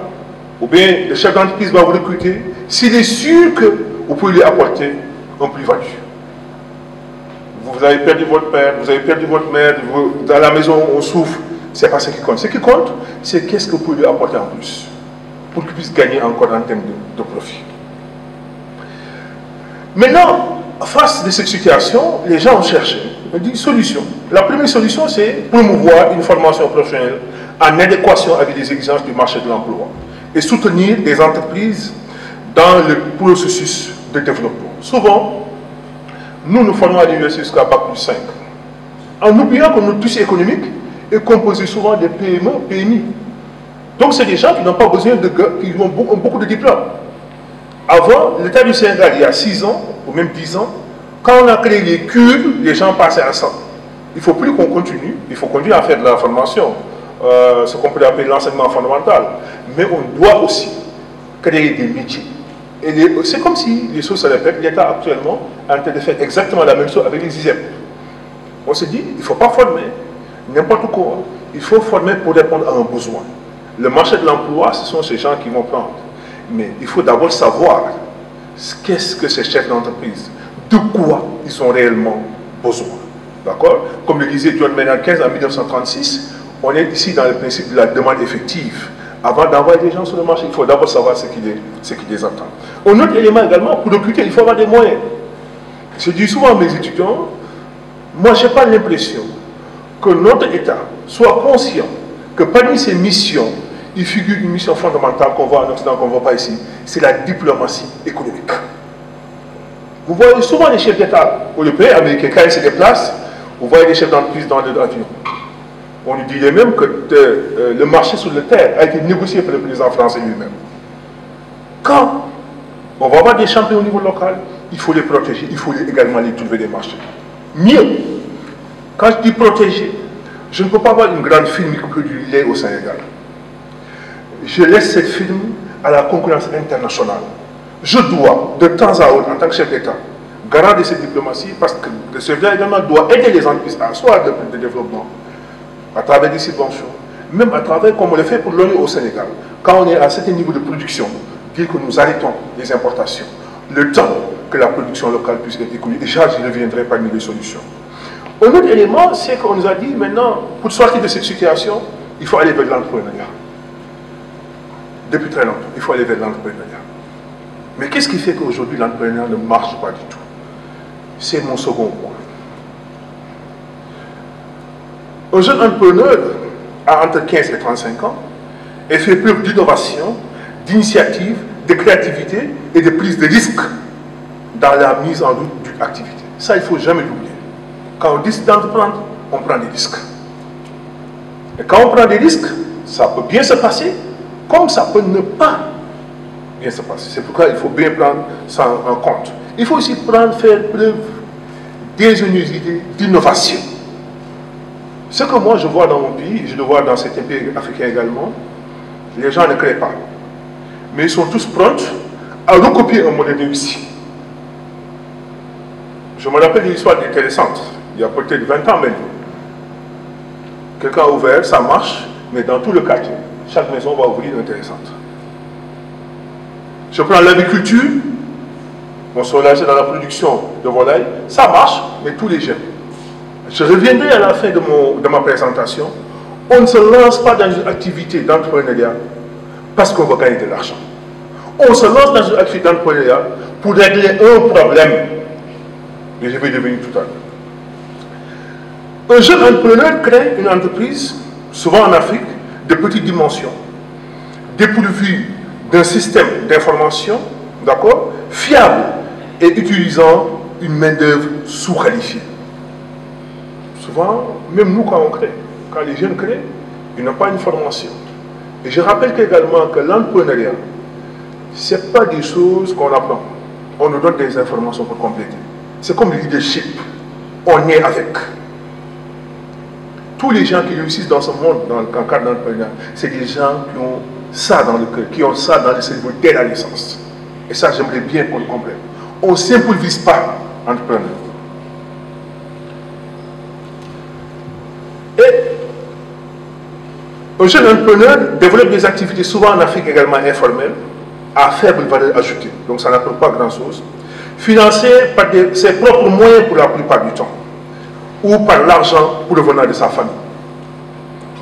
ou bien le chef d'entreprise va vous recruter, s'il est sûr que vous pouvez lui apporter un plus-value. Vous avez perdu votre père, vous avez perdu votre mère, dans la maison on souffre, ce n'est pas ce qui compte. Ce qui compte, c'est qu'est-ce que vous pouvez lui apporter en plus, pour qu'il puisse gagner encore en termes de profit. Maintenant, face à cette situation, les gens ont cherché une solution. La première solution, c'est promouvoir une formation professionnelle en adéquation avec les exigences du marché de l'emploi et soutenir les entreprises dans le processus de développement. Souvent, nous formons à l'université jusqu'à Bac+5. En oubliant que notre tissu économique est composé souvent de PME, PMI. Donc, c'est des gens qui n'ont pas besoin de qui ont beaucoup de diplômes. Avant, l'État du Sénégal, il y a 6 ans, ou même 10 ans, quand on a créé les cures, les gens passaient ensemble. Il ne faut plus qu'on continue, il faut continuer à faire de la formation, ce qu'on peut appeler l'enseignement fondamental. Mais on doit aussi créer des métiers. Et c'est comme si les choses se répètent, l'État actuellement est en train de faire exactement la même chose avec les ISEP. On se dit, il ne faut pas former n'importe quoi, il faut former pour répondre à un besoin. Le marché de l'emploi, ce sont ces gens qui vont prendre. Mais il faut d'abord savoir qu'est-ce que ces chefs d'entreprise, de quoi ils ont réellement besoin. D'accord? Comme le disait John Maynard Keynes en 1936, on est ici dans le principe de la demande effective. Avant d'envoyer des gens sur le marché, il faut d'abord savoir ce qui les attend. Un autre élément également, pour recruter, il faut avoir des moyens. Je dis souvent à mes étudiants, moi je n'ai pas l'impression que notre État soit conscient que parmi ses missions, il figure une mission fondamentale qu'on voit en Occident, qu'on ne voit pas ici, c'est la diplomatie économique. Vous voyez souvent les chefs d'État européens, américains, quand ils se déplacent, vous voyez les chefs d'entreprise dans l'avion. On lui dirait même que le marché sur le terre a été négocié par le président français lui-même. Quand on va avoir des champions au niveau local, il faut les protéger, il faut également les trouver des marchés. Mieux, quand je dis protéger, Je ne peux pas avoir une grande firme qui produit du lait au Sénégal. Je laisse cette firme à la concurrence internationale. Je dois, de temps à autre, en tant que chef d'État, garant de cette diplomatie, parce que le chef d'État également doit aider les entreprises à asseoir le développement, à travers des subventions, même à travers, comme on le fait pour l'ONU au Sénégal, quand on est à un certain niveau de production, dire que nous arrêtons les importations, le temps que la production locale puisse être écoulée, et ça, je reviendrai parmi les solutions. Un autre élément, c'est qu'on nous a dit, maintenant, pour sortir de cette situation, il faut aller vers l'entrepreneuriat. Depuis très longtemps, il faut aller vers l'entrepreneuriat. Mais qu'est-ce qui fait qu'aujourd'hui l'entrepreneuriat ne marche pas du tout? C'est mon second point. Un jeune entrepreneur a entre 15 et 35 ans et fait preuve d'innovation, d'initiative, de créativité et de prise de risque dans la mise en route d'une activité. Ça, il ne faut jamais l'oublier. Quand on décide d'entreprendre, on prend des risques. Et quand on prend des risques, ça peut bien se passer, comme ça peut ne pas bien se passer. C'est pourquoi il faut bien prendre ça en compte. Il faut aussi faire preuve d'ingéniosité, d'innovation. Ce que moi je vois dans mon pays, je le vois dans certains pays africains également, les gens ne créent pas. Mais ils sont tous prêts à recopier un modèle réussi. Je me rappelle une histoire intéressante, il y a peut-être 20 ans maintenant. Quelqu'un a ouvert, ça marche, mais dans tout le quartier, chaque maison va ouvrir intéressante. Je prends l'agriculture, on s'engager dans la production de volailles, ça marche, mais tous les jeunes. Je reviendrai à la fin de ma présentation. On ne se lance pas dans une activité d'entrepreneuriat parce qu'on va gagner de l'argent. On se lance dans une activité d'entrepreneuriat pour régler un problème. Et je vais y revenir tout à l'heure. Un jeune entrepreneur crée une entreprise, souvent en Afrique, de petite dimension, dépourvue d'un système d'information, d'accord, fiable et utilisant une main-d'œuvre sous-qualifiée. Souvent, même nous quand on crée, quand les jeunes créent, ils n'ont pas une formation. Et je rappelle également que l'entrepreneuriat, ce n'est pas des choses qu'on apprend. On nous donne des informations pour compléter. C'est comme le leadership. On est avec. Tous les gens qui réussissent dans ce monde, dans le cadre d'entrepreneuriat, c'est des gens qui ont ça dans le cœur, qui ont ça dans le cerveau dès la naissance. Et ça, j'aimerais bien qu'on le comprenne. On ne s'improvise pas entrepreneur. Et un jeune entrepreneur développe des activités souvent en Afrique également informelles, à faible valeur ajoutée, donc ça n'apporte pas grand-chose, financées par ses propres moyens pour la plupart du temps, ou par l'argent pour le venant de sa famille,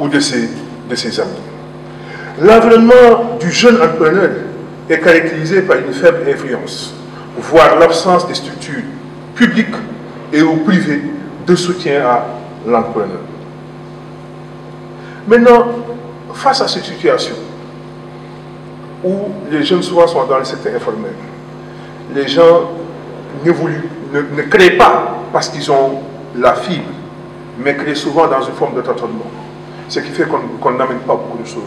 ou de ses amis. L'environnement du jeune entrepreneur est caractérisé par une faible influence, voire l'absence de structures publiques et ou privées de soutien à l'entrepreneur. Maintenant, face à cette situation, où les jeunes souvent sont dans le secteur informel, les gens ne créent pas parce qu'ils ont la fibre, mais créent souvent dans une forme de tâtonnement. Ce qui fait qu'on n'amène pas beaucoup de choses.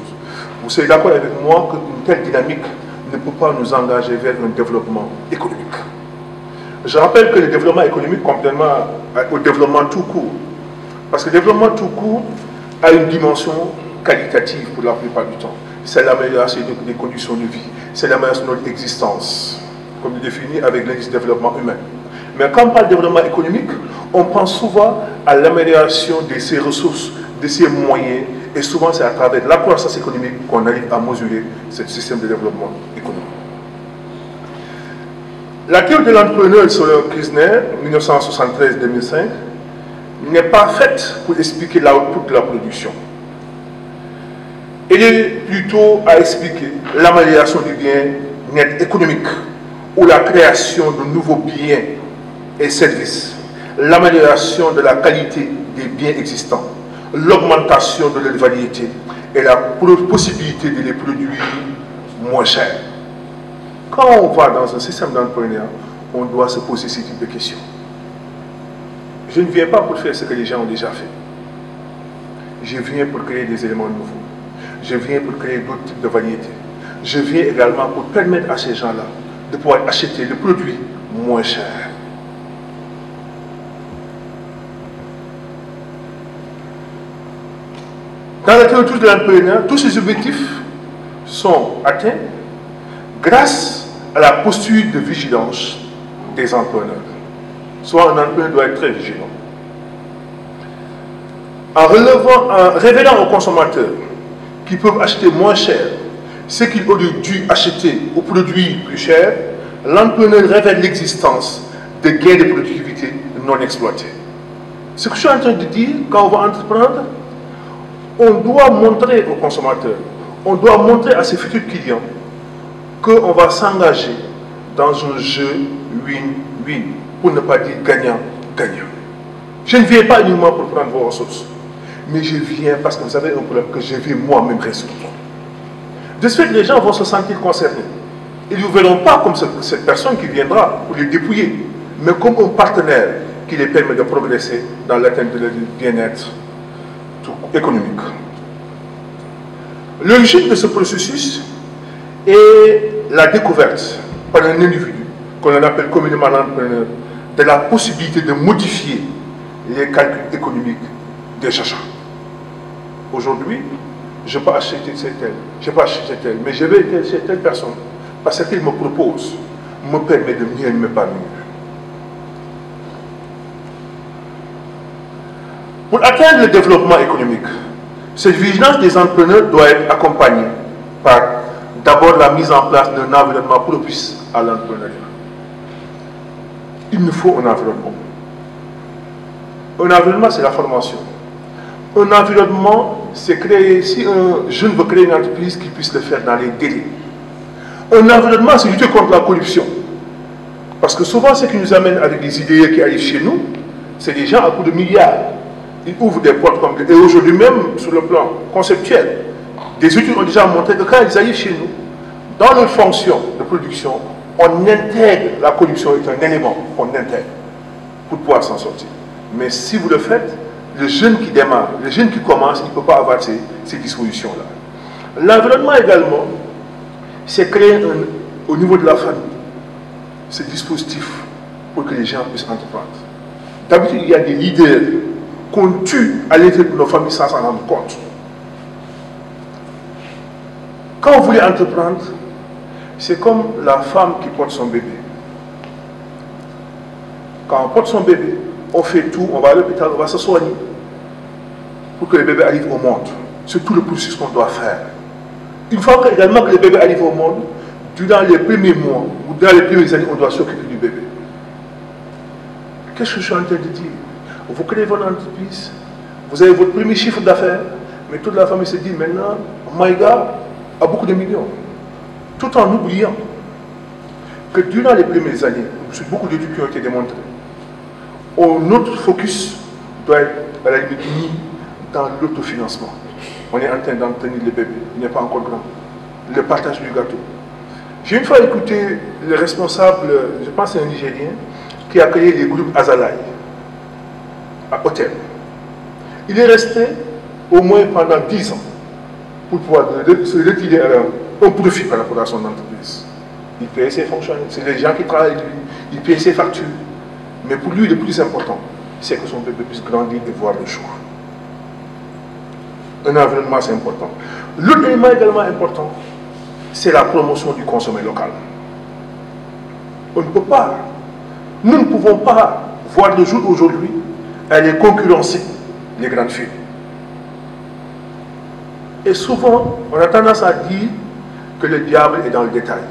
Vous serez d'accord avec moi qu'une telle dynamique ne peut pas nous engager vers un développement économique. Je rappelle que le développement économique, complément au développement tout court, parce que le développement tout court a une dimension qualitative pour la plupart du temps. C'est l'amélioration des conditions de vie, c'est l'amélioration de notre existence, comme il est défini avec l'indice de développement humain. Mais quand on parle de développement économique, on pense souvent à l'amélioration de ses ressources, de ses moyens, et souvent c'est à travers la croissance économique qu'on arrive à mesurer ce système de développement économique. La théorie de l'entrepreneur selon Kirchner, 1973-2005, n'est pas faite pour expliquer l'output de la production. Elle est plutôt à expliquer l'amélioration du bien-être économique ou la création de nouveaux biens et services, l'amélioration de la qualité des biens existants, l'augmentation de leur variété et la possibilité de les produire moins cher. Quand on va dans un système d'entrepreneuriat, on doit se poser ce type de questions. Je ne viens pas pour faire ce que les gens ont déjà fait. Je viens pour créer des éléments nouveaux. Je viens pour créer d'autres types de variétés. Je viens également pour permettre à ces gens-là de pouvoir acheter le produit moins cher. Dans la théorie de l'entrepreneur, tous ces objectifs sont atteints grâce à la posture de vigilance des entrepreneurs. Soit un entrepreneur doit être très vigilant. En révélant aux consommateurs qu'ils peuvent acheter moins cher ce qu'ils auraient dû acheter ou produire plus cher, l'entrepreneur révèle l'existence de gains de productivité non exploités. Ce que je suis en train de dire, quand on va entreprendre, on doit montrer aux consommateurs, on doit montrer à ses futurs clients qu'on va s'engager dans un jeu win-win, pour ne pas dire gagnant-gagnant. Je ne viens pas uniquement pour prendre vos ressources, mais je viens parce que vous avez un problème que je vais moi-même résoudre. De ce fait, les gens vont se sentir concernés. Ils ne vous verront pas comme cette personne qui viendra pour les dépouiller, mais comme un partenaire qui les permet de progresser dans l'atteinte de leur bien-être économique. L'origine de ce processus est la découverte par un individu, qu'on appelle communément l'entrepreneur, de la possibilité de modifier les calculs économiques des achats. Aujourd'hui, je peux acheter tel, je peux acheter tel, mais je vais chez telle personne parce qu'il me propose, me permet de mieux m'épanouir. Pour atteindre le développement économique, cette vigilance des entrepreneurs doit être accompagnée par d'abord la mise en place d'un environnement propice à l'entrepreneuriat. Il nous faut un environnement. Un environnement, c'est la formation. Un environnement, c'est créer, si un jeune veut créer une entreprise, qu'il puisse le faire dans les délais. Un environnement, c'est lutter contre la corruption. Parce que souvent, ce qui nous amène avec des idées qui arrivent chez nous, c'est des gens à coups de milliards. Ils ouvrent des portes comme... Et aujourd'hui même, sur le plan conceptuel, des études ont déjà montré que quand ils arrivent chez nous, dans leur fonction de production, on intègre, la corruption est un élément qu'on intègre pour pouvoir s'en sortir. Mais si vous le faites, le jeune qui démarre, le jeune qui commence, il ne peut pas avoir ces dispositions-là. L'environnement également, c'est créer au niveau de la famille ce dispositif pour que les gens puissent entreprendre. D'habitude, il y a des leaders qu'on tue à l'intérieur de nos familles sans s'en rendre compte. Quand vous voulez entreprendre, c'est comme la femme qui porte son bébé. Quand on porte son bébé, on fait tout, on va à l'hôpital, on va se soigner pour que le bébé arrive au monde. C'est tout le processus qu'on doit faire. Une fois également que le bébé arrive au monde, durant les premiers mois ou dans les premières années, on doit s'occuper du bébé. Qu'est-ce que je suis en train de dire? Vous créez votre entreprise, vous avez votre premier chiffre d'affaires, mais toute la famille se dit maintenant, Maïga a beaucoup de millions. Tout en oubliant que durant les premières années, sur beaucoup d'études qui ont été démontrées, notre focus doit être à la limite mis dans l'autofinancement. On est en train d'entretenir le bébé, il n'est pas encore grand. Le partage du gâteau. J'ai une fois écouté le responsable, je pense c'est un Nigérien, qui a créé les groupes Azalai à Hôtel. Il est resté au moins pendant 10 ans pour pouvoir se retirer un profit par rapport à son entreprise. Il paye ses fonctionnaires, c'est les gens qui travaillent avec lui, il paye ses factures. Mais pour lui, le plus important, c'est que son bébé puisse grandir et voir le jour. Un environnement, c'est important. L'autre élément également important, c'est la promotion du consommé local. On ne peut pas, nous ne pouvons pas voir le jour aujourd'hui aller concurrencer les grandes firmes. Et souvent, on a tendance à dire que le diable est dans le détail.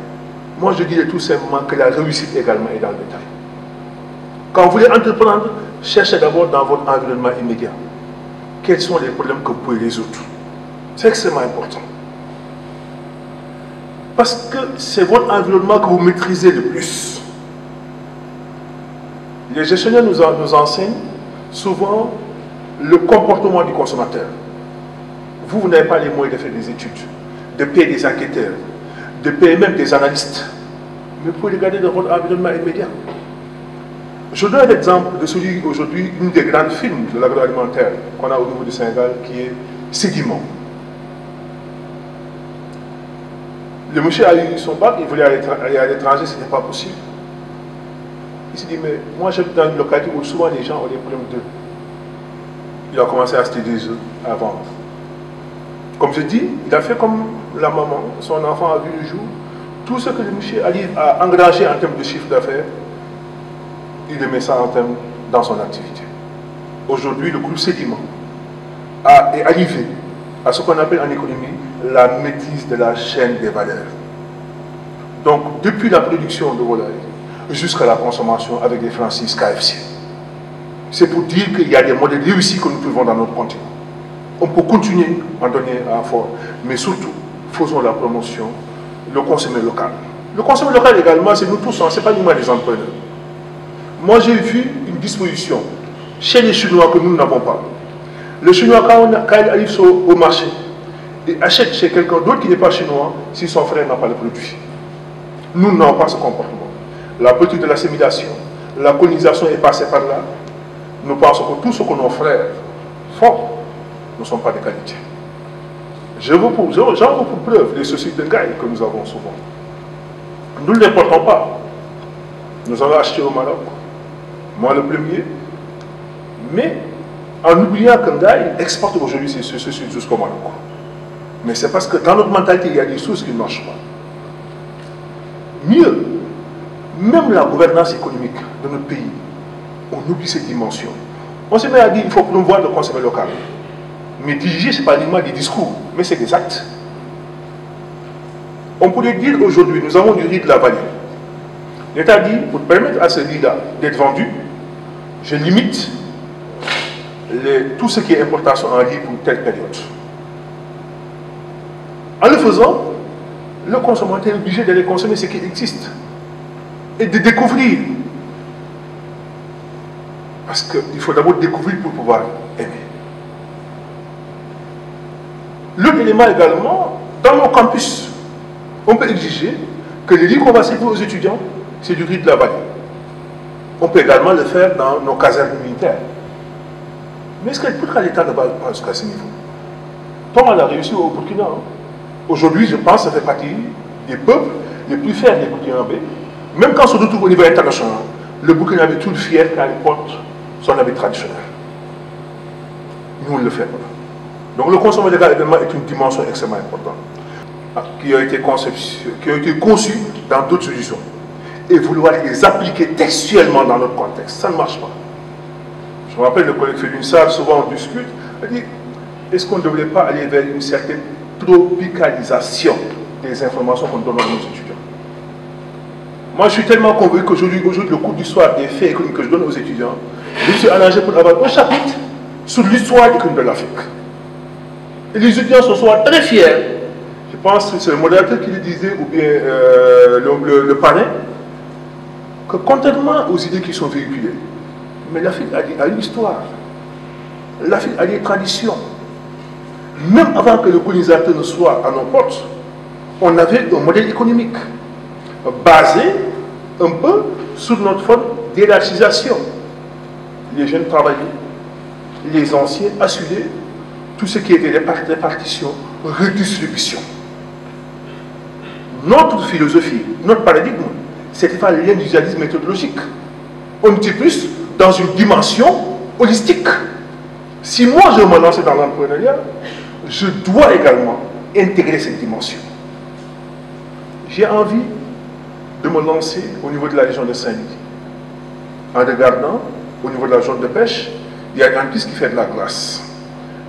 Moi, je dirais tout simplement que la réussite également est dans le détail. Quand vous voulez entreprendre, cherchez d'abord dans votre environnement immédiat. Quels sont les problèmes que vous pouvez résoudre? C'est extrêmement important. Parce que c'est votre environnement que vous maîtrisez le plus. Les gestionnaires nous enseignent souvent le comportement du consommateur. Vous n'avez pas les moyens de faire des études, de payer des enquêteurs, de payer même des analystes. Mais vous pouvez regarder dans votre environnement immédiat. Je donne l'exemple de celui aujourd'hui, une des grandes firmes de l'agroalimentaire qu'on a au niveau du Sénégal, qui est Sédiment. Le monsieur a eu son bac, il voulait aller à l'étranger, ce n'était pas possible. Il s'est dit, mais moi j'habite dans une localité où souvent les gens ont des problèmes d'œufs. Il a commencé à acheter des œufs à vendre. comme je dis, il a fait comme la maman, son enfant a vu le jour. Tout ce que le monsieur arrive à engranger en termes de chiffre d'affaires, il le met ça en termes dans son activité. Aujourd'hui, le groupe Sedima est arrivé à ce qu'on appelle en économie la maîtrise de la chaîne des valeurs. Donc, depuis la production de volaille jusqu'à la consommation avec les franchises KFC. C'est pour dire qu'il y a des modèles réussis que nous trouvons dans notre continent. On peut continuer à donner un effort, mais surtout, faisons la promotion, le consommer local. Le consommer local également, c'est nous tous, ce n'est pas uniquement les entrepreneurs. Moi, j'ai vu une disposition chez les Chinois que nous n'avons pas. Le Chinois, quand il arrive au marché, il achète chez quelqu'un d'autre qui n'est pas chinois si son frère n'a pas le produit. Nous n'avons pas ce comportement. La politique de l'assimilation, la colonisation est passée par là. Nous pensons que tout ce que nos frères font ne sont pas de qualité. J'en veux pour preuve les sociétés de Gaï que nous avons souvent. Nous ne les portons pas. Nous avons acheté au Maroc. Moi le premier. Mais en oubliant qu'un Gaï exporte aujourd'hui ses sucres jusqu'au Maroc. Mais c'est parce que dans notre mentalité, il y a des choses qui ne marchent pas. Mieux, même la gouvernance économique de notre pays, on oublie cette dimension. On se met à dire qu'il faut promouvoir le consommer local. Mais diriger, ce n'est pas uniquement des discours, mais c'est des actes. On pourrait dire aujourd'hui, nous avons du riz de la vallée. L'État dit, pour permettre à ce riz-là d'être vendu, je limite tout ce qui est importation en riz pour telle période. En le faisant, le consommateur est obligé d'aller consommer ce qui existe et de découvrir. Parce qu'il faut d'abord découvrir pour pouvoir aimer. L'autre élément également, dans nos campus, on peut exiger que le riz qu'on va servir aux étudiants, c'est du riz de la vallée. On peut également le faire dans nos casernes militaires. Mais est-ce que pourquoi l'État ne va pas jusqu'à ce niveau? Tom a réussi au Burkina. Aujourd'hui, je pense que ça fait partie des peuples les plus fiers des Burkinabés. Même quand on se retrouve au niveau international, le Burkinabé est tout fier quand il porte son habit traditionnel. Nous, on ne le fait pas. Donc le consommateur local également est une dimension extrêmement importante qui a été conçue dans d'autres juridictions. Et vouloir les appliquer textuellement dans notre contexte, ça ne marche pas. Je me rappelle le collègue Félix Sarr, souvent on discute, il dit, est-ce qu'on ne devrait pas aller vers une certaine tropicalisation des informations qu'on donne à nos étudiants? Moi, je suis tellement convaincu qu'aujourd'hui, le cours d'histoire des faits économiques que je donne aux étudiants, je suis allongé pour avoir un chapitre sur l'histoire économique de l'Afrique. Et les étudiants ce soir très fiers. Je pense que c'est le modérateur qui le disait, ou bien le parrain, que contrairement aux idées qui sont véhiculées, mais l'Afrique a une histoire. L'Afrique a des traditions. Même avant que le colonisateur ne soit à nos portes, on avait un modèle économique basé un peu sur notre forme d'hierarchisation. Les jeunes travaillaient, les anciens assuraient tout ce qui était répartition, redistribution. Notre philosophie, notre paradigme, c'était pas l'individualisme méthodologique. On était plus dans une dimension holistique. Si moi je me lance dans l'entrepreneuriat, je dois également intégrer cette dimension. J'ai envie de me lancer au niveau de la région de Saint-Louis. En regardant, au niveau de la zone de pêche, il y a une piste qui fait de la glace.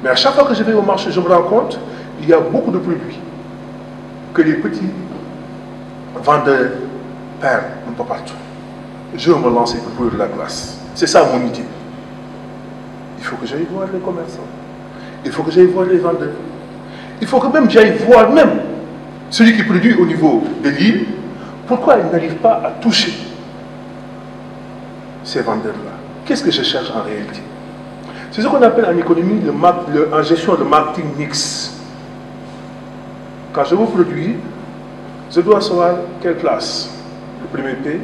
Mais à chaque fois que je vais au marché, je me rends compte qu'il y a beaucoup de produits que les petits vendeurs perdent un peu partout. Je vais me lancer pour produire de la glace. C'est ça mon idée. Il faut que j'aille voir les commerçants. Il faut que j'aille voir les vendeurs. Il faut que même j'aille voir même celui qui produit au niveau de l'île. Pourquoi il n'arrive pas à toucher ces vendeurs-là? Qu'est-ce que je cherche en réalité? C'est ce qu'on appelle en économie, en gestion, le marketing mix. Quand je vous produis, je dois savoir quelle classe, le premier P,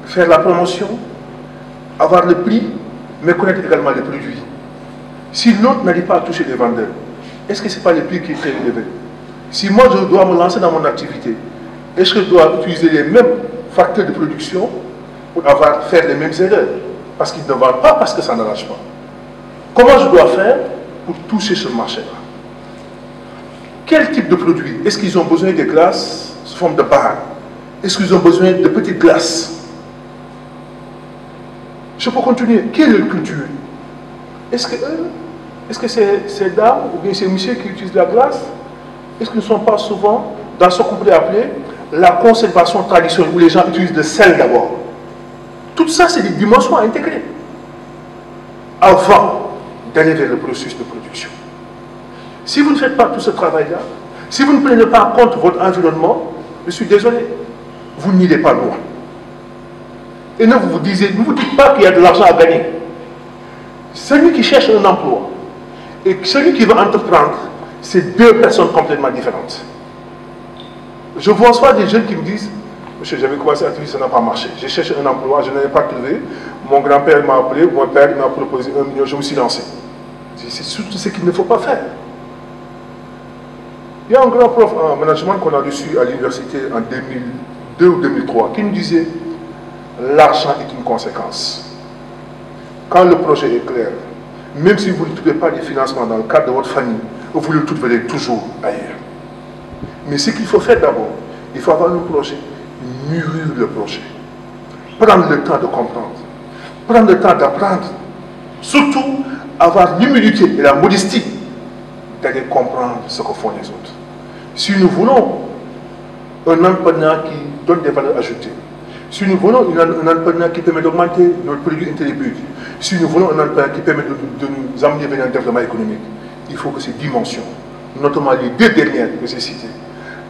faire la promotion, avoir le prix, mais connaître également les produits. Si l'autre n'arrive pas à toucher les vendeurs, est-ce que ce n'est pas le prix qui est très élevé? Si moi je dois me lancer dans mon activité, est-ce que je dois utiliser les mêmes facteurs de production pour faire les mêmes erreurs? Parce qu'ils ne vendent pas parce que ça n'arrache pas. Comment je dois faire pour toucher ce marché-là? Quel type de produits? Est-ce qu'ils ont besoin de glaces sous forme de barres? Est-ce qu'ils ont besoin de petites glaces? Je peux continuer. Quelle est la culture? Est-ce que c'est ces dames ou bien ces messieurs qui utilisent la glace? Est-ce qu'ils ne sont pas souvent dans ce qu'on pourrait appeler la conservation traditionnelle où les gens utilisent le sel d'abord? Tout ça, c'est des dimensions à intégrer avant d'aller vers le processus de production. Si vous ne faites pas tout ce travail-là, si vous ne prenez pas en compte votre environnement, je suis désolé, vous n'irez pas loin. Et ne vous dites pas qu'il y a de l'argent à gagner. Celui qui cherche un emploi et celui qui veut entreprendre, c'est deux personnes complètement différentes. Je vois souvent des jeunes qui me disent, monsieur, j'avais commencé à travailler, ça n'a pas marché. J'ai cherché un emploi, je n'en ai pas trouvé. Mon grand-père m'a appelé, mon père m'a proposé 1 million, je me suis lancé. C'est surtout ce qu'il ne faut pas faire. Il y a un grand prof en management qu'on a reçu à l'université en 2002 ou 2003 qui nous disait l'argent est une conséquence. Quand le projet est clair, même si vous ne trouvez pas de financement dans le cadre de votre famille, vous le trouverez toujours ailleurs. Mais ce qu'il faut faire d'abord, il faut avoir un projet, mûrir le projet, prendre le temps de comprendre, prendre le temps d'apprendre, surtout avoir l'humilité et la modestie d'aller comprendre ce que font les autres. Si nous voulons un entrepreneur qui donne des valeurs ajoutées, si nous voulons un entrepreneur qui permet d'augmenter notre produit intérieur brut, si nous voulons un entrepreneur qui permet de nous amener vers un développement économique, il faut que ces dimensions, notamment les deux dernières que j'ai citées,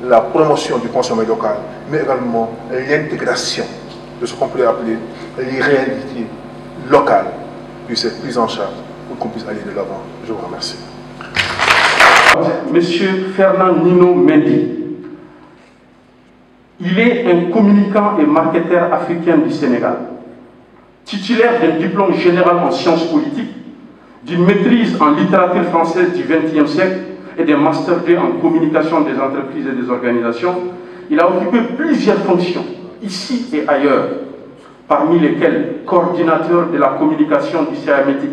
la promotion du consommateur local, mais également l'intégration de ce qu'on peut appeler les réalités locales, puissent être prises en charge pour qu'on puisse aller de l'avant. Je vous remercie. Monsieur Fernand Nino Mendy, il est un communicant et marketeur africain du Sénégal, titulaire d'un diplôme général en sciences politiques, d'une maîtrise en littérature française du XXe siècle et d'un master 2 en communication des entreprises et des organisations. Il a occupé plusieurs fonctions, ici et ailleurs, parmi lesquelles coordinateur de la communication du CAMETIC,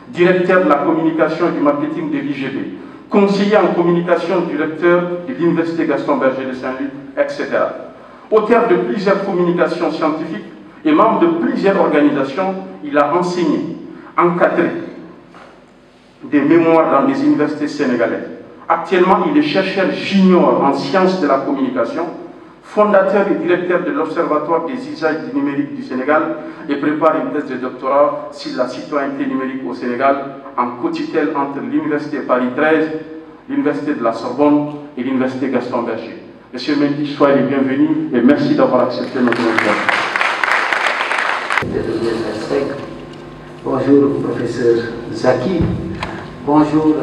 directeur de la communication et du marketing de l'IGB, conseiller en communication directeur de l'Université Gaston Berger de Saint-Louis, etc. Auteur de plusieurs communications scientifiques et membre de plusieurs organisations, il a enseigné, encadré des mémoires dans des universités sénégalaises. Actuellement, il est chercheur junior en sciences de la communication, fondateur et directeur de l'Observatoire des usages du numérique du Sénégal et prépare une thèse de doctorat sur la citoyenneté numérique au Sénégal en co-tutelle entre l'Université Paris 13, l'Université de la Sorbonne et l'Université Gaston Berger. Monsieur Mendy, soyez les bienvenus et merci d'avoir accepté notre invitation. Bonjour, professeur Zaki. Bonjour,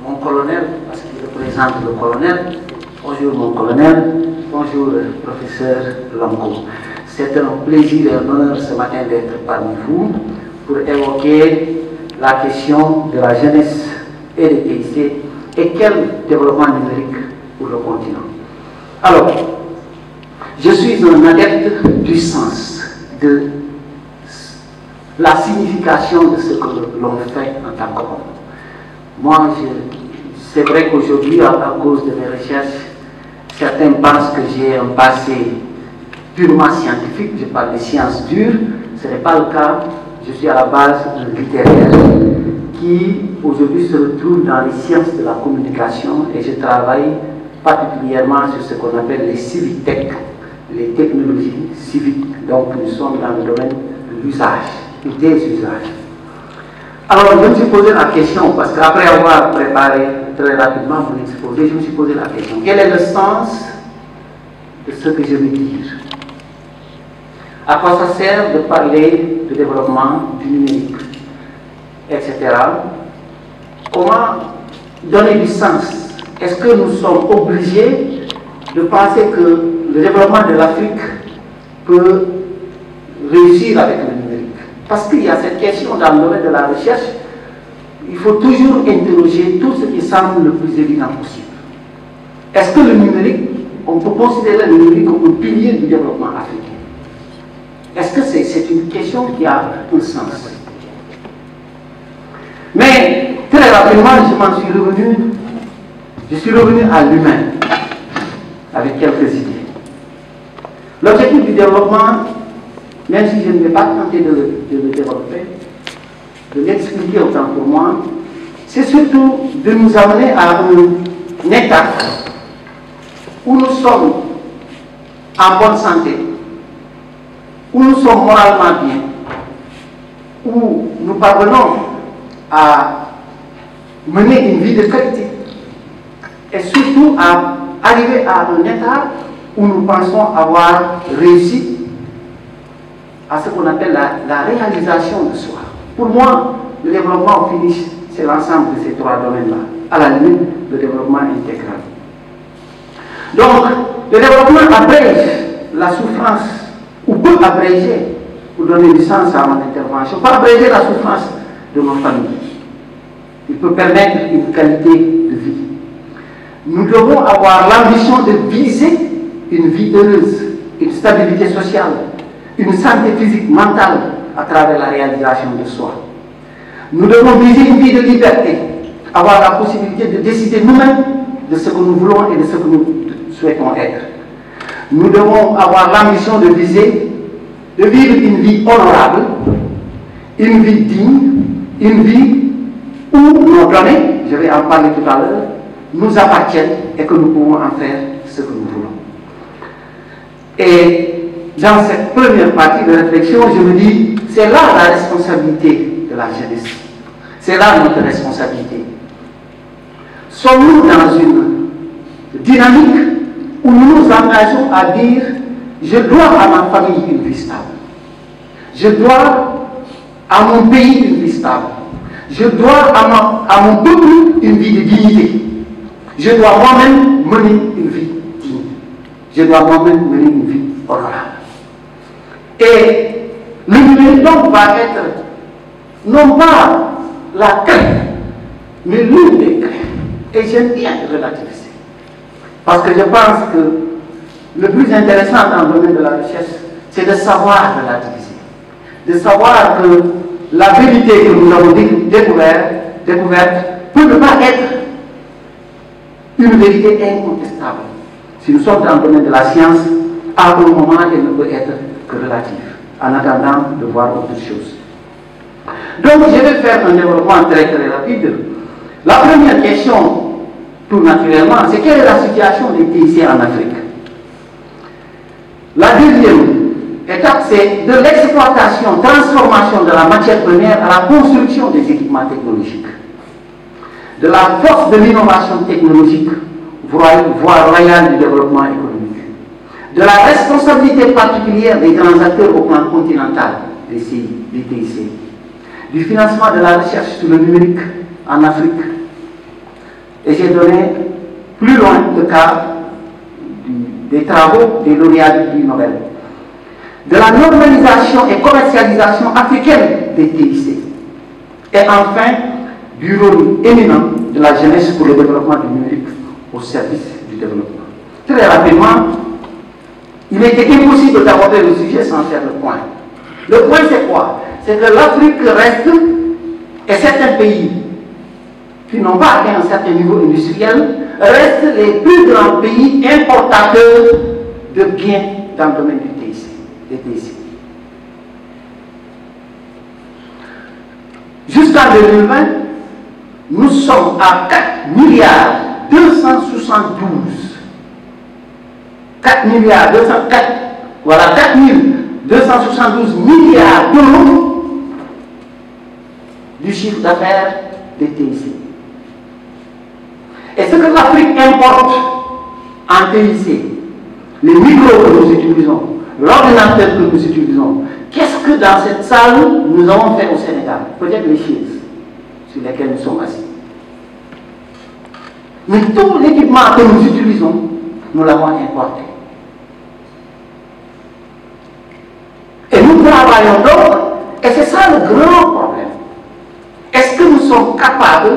mon colonel, parce qu'il représente le colonel. Bonjour, mon colonel. Bonjour, professeur Longo. C'est un plaisir et un honneur ce matin d'être parmi vous pour évoquer la question de la jeunesse et des PIC et quel développement numérique pour le continent. Alors, je suis un adepte du sens, de la signification de ce que l'on fait en tant qu'homme. Moi, c'est vrai qu'aujourd'hui, à cause de mes recherches, certains pensent que j'ai un passé purement scientifique, je parle des sciences dures, ce n'est pas le cas. Je suis à la base un littéraire qui aujourd'hui se retrouve dans les sciences de la communication et je travaille particulièrement sur ce qu'on appelle les civic tech, les technologies civiques. Donc nous sommes dans le domaine de l'usage, des usages. Alors je me suis posé la question, parce qu'après avoir préparé très rapidement mon exposé, je me suis posé la question, quel est le sens de ce que je veux dire? À quoi ça sert de parler de développement du numérique, etc. Comment donner du sens? Est-ce que nous sommes obligés de penser que le développement de l'Afrique peut réussir avec le numérique? Parce qu'il y a cette question dans le domaine de la recherche, il faut toujours interroger tout ce qui semble le plus évident possible. Est-ce que le numérique, on peut considérer le numérique comme un pilier du développement africain? Est-ce que c'est une question qui a un sens? Mais très rapidement, je suis revenu à l'humain, avec quelques idées. L'objectif du développement, même si je ne vais pas tenter de le développer, de l'expliquer autant pour moi, c'est surtout de nous amener à un état où nous sommes en bonne santé, où nous sommes moralement bien, où nous parvenons à mener une vie de qualité et surtout à arriver à un état où nous pensons avoir réussi à ce qu'on appelle la réalisation de soi. Pour moi, le développement finish, c'est l'ensemble de ces trois domaines-là, à la limite, le développement intégral. Donc, le développement abrège la souffrance, ou peut abréger, pour donner du sens à mon intervention, peut abréger la souffrance de nos familles. Il peut permettre une qualité de vie. Nous devons avoir l'ambition de viser une vie heureuse, une stabilité sociale, une santé physique, mentale, à travers la réalisation de soi. Nous devons viser une vie de liberté, avoir la possibilité de décider nous-mêmes de ce que nous voulons et de ce que nous souhaitons être. Nous devons avoir l'ambition de viser, de vivre une vie honorable, une vie digne, une vie où nos données, je vais en parler tout à l'heure, nous appartiennent et que nous pouvons en faire ce que nous voulons. Et dans cette première partie de réflexion, je me dis, c'est là la responsabilité de la jeunesse. C'est là notre responsabilité. Sommes-nous dans une dynamique où nous nous engageons à dire, je dois à ma famille une vie stable. Je dois à mon pays une vie stable. Je dois à mon peuple une vie de dignité. Je dois moi-même mener une vie digne. Je dois moi-même mener une vie honorable. Et le numérique donc va être non pas la clé, mais l'une des clés. Et j'aime bien relativiser. Parce que je pense que le plus intéressant dans le domaine de la recherche, c'est de savoir relativiser. De savoir que la vérité que nous avons découverte peut ne pas être une vérité incontestable. Si nous sommes dans le domaine de la science, à un moment, elle ne peut être que relative, en attendant de voir autre chose. Donc, je vais faire un développement très rapide. La première question, tout naturellement, c'est quelle est la situation des TIC en Afrique? La deuxième étape, c'est de l'exploitation, transformation de la matière première à la construction des équipements technologiques. De la force de l'innovation technologique, voire royale du développement économique. De la responsabilité particulière des grands acteurs au plan continental, des TIC. Du financement de la recherche sur le numérique en Afrique. Et j'ai donné plus loin le cas des travaux des lauréats du Nobel. De la normalisation et commercialisation africaine des TIC. Et enfin, du rôle éminent de la jeunesse pour le développement du numérique au service du développement. Très rapidement, il était impossible d'aborder le sujet sans faire le point. Le point, c'est quoi? C'est que l'Afrique reste, et certains pays qui n'ont pas atteint un certain niveau industriel, restent les plus grands pays importateurs de biens dans le domaine des TIC. Jusqu'en 2020, nous sommes à 4 milliards 272. 4 milliards 204, voilà 4 272 milliards d'euros du chiffre d'affaires des TIC. Et ce que l'Afrique importe en TIC, les micros que nous utilisons, l'ordinateur que nous utilisons, qu'est-ce que dans cette salle nous avons fait au Sénégal? Peut-être les chaises sur lesquelles nous sommes assis. Mais tout l'équipement que nous utilisons, nous l'avons importé. Et nous travaillons donc, et c'est ça le grand problème. Est-ce que nous sommes capables,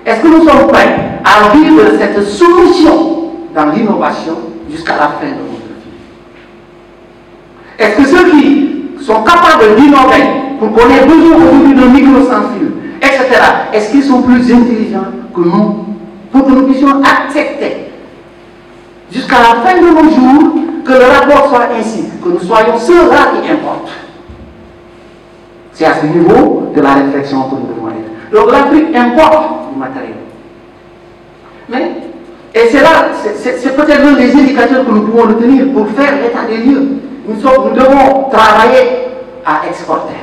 est-ce que nous sommes prêts à vivre cette soumission dans l'innovation jusqu'à la fin de notre vie? Est-ce que ceux qui sont capables d'innover pour qu'on ait besoin aujourd'hui d'un micro sans fil etc. Est-ce qu'ils sont plus intelligents que nous pour que nous puissions accepter jusqu'à la fin de nos jours que le rapport soit ainsi, que nous soyons ceux-là qui importent. C'est à ce niveau de la réflexion que nous devons être. Donc l'Afrique importe du matériel. Mais, et c'est là, c'est peut-être l'un des indicateurs que nous pouvons retenir pour faire l'état des lieux. Nous devons travailler à exporter.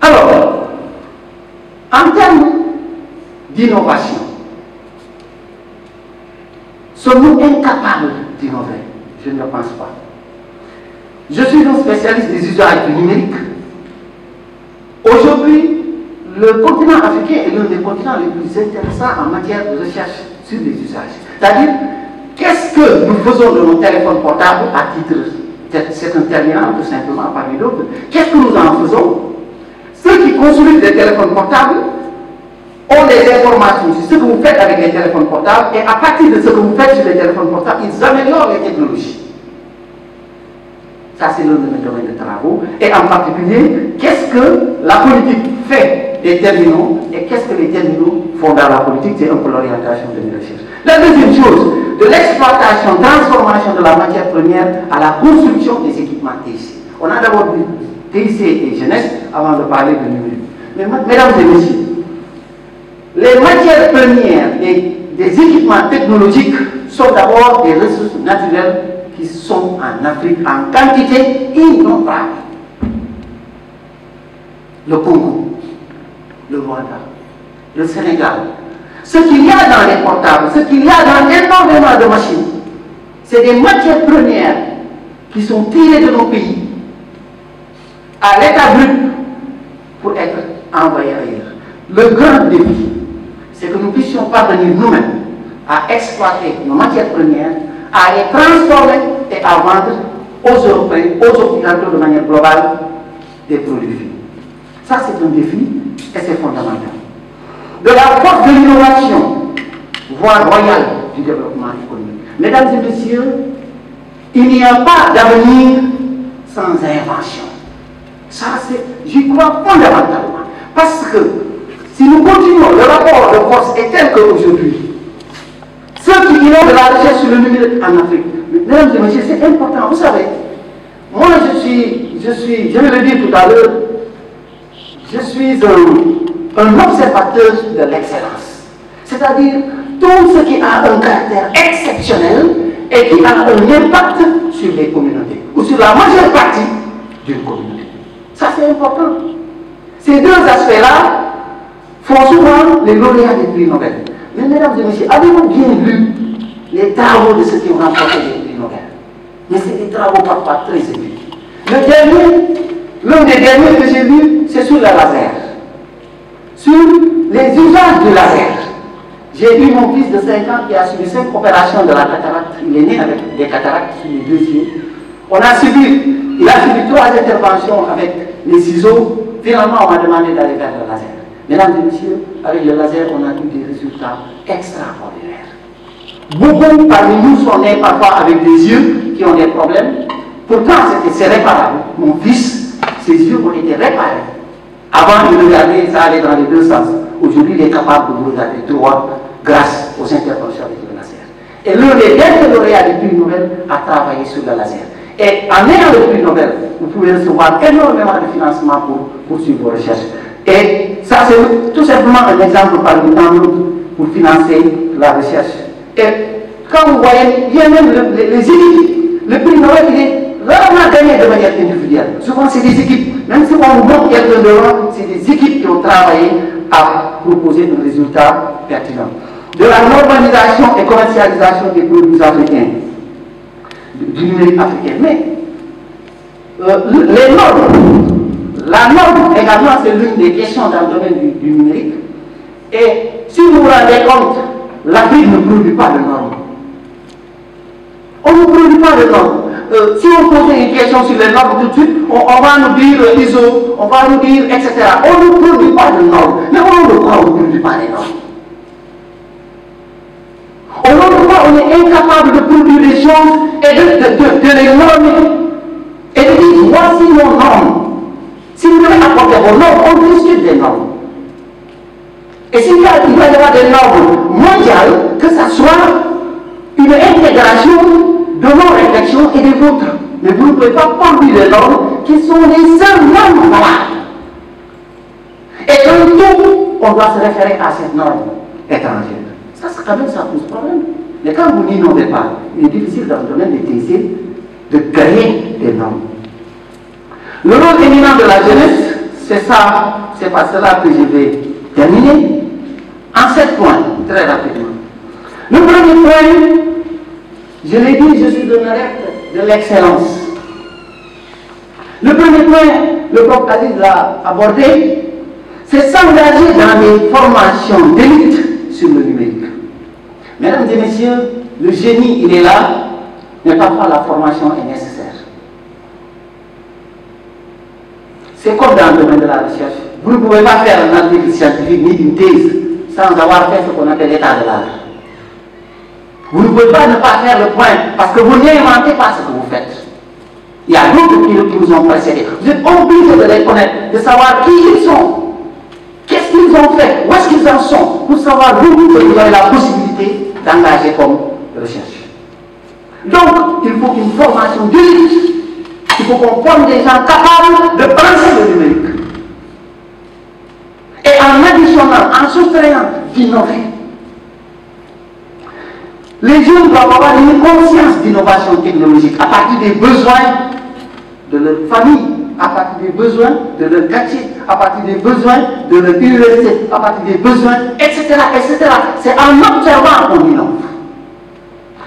Alors, en termes d'innovation, sommes-nous incapables d'innover? Je ne le pense pas. Je suis un spécialiste des usages du numérique. Aujourd'hui, le continent africain est l'un des continents les plus intéressants en matière de recherche sur les usages. C'est-à-dire, qu'est-ce que nous faisons de nos téléphones portables à titre, c'est un terminal tout simplement parmi d'autres, qu'est-ce que nous en faisons? Ceux qui construisent des téléphones portables ont des informations sur ce que vous faites avec les téléphones portables et à partir de ce que vous faites sur les téléphones portables, ils améliorent les technologies. Ça, c'est l'un de mes domaines de travaux. Et en particulier, qu'est-ce que la politique fait des terminaux et qu'est-ce que les terminaux font dans la politique? C'est un peu l'orientation de mes recherches. La deuxième chose, de l'exploitation, transformation de la matière première à la construction des équipements TIC. On a d'abord vu TIC et jeunesse avant de parler de numérique. Mais mesdames et messieurs, les matières premières des équipements technologiques sont d'abord des ressources naturelles qui sont en Afrique en quantité innombrable. Le Congo, le Rwanda, le Sénégal. Ce qu'il y a dans les portables, ce qu'il y a dans énormément de machines, c'est des matières premières qui sont tirées de nos pays à l'état brut pour être envoyées ailleurs. Le grand défi, c'est que nous puissions parvenir nous-mêmes à exploiter nos matières premières, à les transformer et à vendre aux Européens, aux Occidentaux de manière globale des produits finis. Ça, c'est un défi et c'est fondamental. De la force de l'innovation, voie royale du développement économique. Mesdames et messieurs, il n'y a pas d'avenir sans invention. Ça, j'y crois fondamentalement. Parce que si nous continuons, le rapport de force est tel qu'aujourd'hui, ceux qui innovent de la recherche sur le numérique en Afrique, mesdames et messieurs, c'est important. Vous savez, moi je vais le dire tout à l'heure, je suis un observateur de l'excellence. C'est-à-dire tout ce qui a un caractère exceptionnel et qui a un impact sur les communautés, ou sur la majeure partie d'une communauté. Ça, c'est important. Ces deux aspects-là font souvent les lauréats des prix Nobel. Mais mesdames et messieurs, avez-vous bien lu les travaux de ceux qui ont remporté les prix Nobel? Mais c'est des travaux parfois très élevés. L'un des derniers que j'ai lu, c'est sur la laser. Sur les usages du laser. J'ai eu mon fils de 5 ans qui a subi 5 opérations de la cataracte. Il est né avec des cataractes sur les 2 yeux. Il a subi 3 interventions avec les ciseaux. Finalement, on m'a demandé d'aller vers le laser. Mesdames et messieurs, avec le laser, on a eu des résultats extraordinaires. Beaucoup parmi nous sont nés parfois avec des yeux qui ont des problèmes. Pourtant, c'est réparable. Mon fils, ses yeux ont été réparés. Avant de regarder, ça allait dans les deux sens. Aujourd'hui, il est capable de regarder droit grâce aux interventions avec le laser. Et l'un des derniers lauréats du prix Nobel a travaillé sur le laser. Et en ayant le prix Nobel, vous pouvez recevoir énormément de financement pour poursuivre vos recherches. Et ça, c'est tout simplement un exemple parmi tant d'autres pour financer la recherche. Et quand vous voyez, il y a même les équipes, le prix Nobel, il est rarement gagné de manière individuelle. Souvent, c'est des équipes. Même si on nous montre quelqu'un devant, c'est des équipes qui ont travaillé à proposer un résultat pertinent. De la normalisation et commercialisation des produits africains, du numérique africain. Mais les normes, la norme également, c'est l'une des questions dans le domaine du numérique. Et si vous vous rendez compte, l'Afrique ne produit pas de normes. On ne produit pas de normes. Si on pose une question sur les normes tout de suite, on va nous dire ISO, on va nous dire etc. On ne produit pas de normes. Mais au nom de quoi on ne produit pas de normes? Au nom de quoi on est incapable de produire des choses et de les normer et de dire voici nos normes. Si nous voulez apporter vos normes, on discute des normes. Et s'il doit y avoir des normes mondiales, que ça soit une intégration de nos réflexions et des vôtres. Mais vous ne pouvez pas conduire des normes qui sont les seules normes valables. Et qu'en tout, on doit se référer à cette norme étrangère. Ça, quand même, ça pose problème. Mais quand vous n'innovez pas, il est difficile dans le domaine des TC de créer des normes. Le rôle éminent de la jeunesse, c'est ça, c'est par cela que je vais terminer. En 7 points, très rapidement. Le premier point, je l'ai dit, je suis un adepte de l'excellence. Le premier point, le prof Aziz l'a abordé, c'est s'engager dans des formations d'élite sur le numérique. Mesdames et messieurs, le génie, il est là, mais parfois la formation est nécessaire. C'est comme dans le domaine de la recherche. Vous ne pouvez pas faire un article scientifique ni une thèse sans avoir fait ce qu'on appelle l'état de l'art. Vous ne pouvez pas ne pas faire le point parce que vous n'inventez pas ce que vous faites. Il y a d'autres qui vous ont précédé. Vous êtes obligés de les connaître, de savoir qui ils sont, qu'est-ce qu'ils ont fait, où est-ce qu'ils en sont, pour savoir vous, vous avez la possibilité d'engager comme recherche. Donc, il faut une formation d'élite. Il faut qu'on forme des gens capables de penser le numérique. Et en additionnant, en soustrayant, d'innover. Les jeunes doivent avoir une conscience d'innovation technologique à partir des besoins de leur famille, à partir des besoins de leur quartier, à partir des besoins de leur université, à partir des besoins, etc. etc. C'est en observant qu'on innove.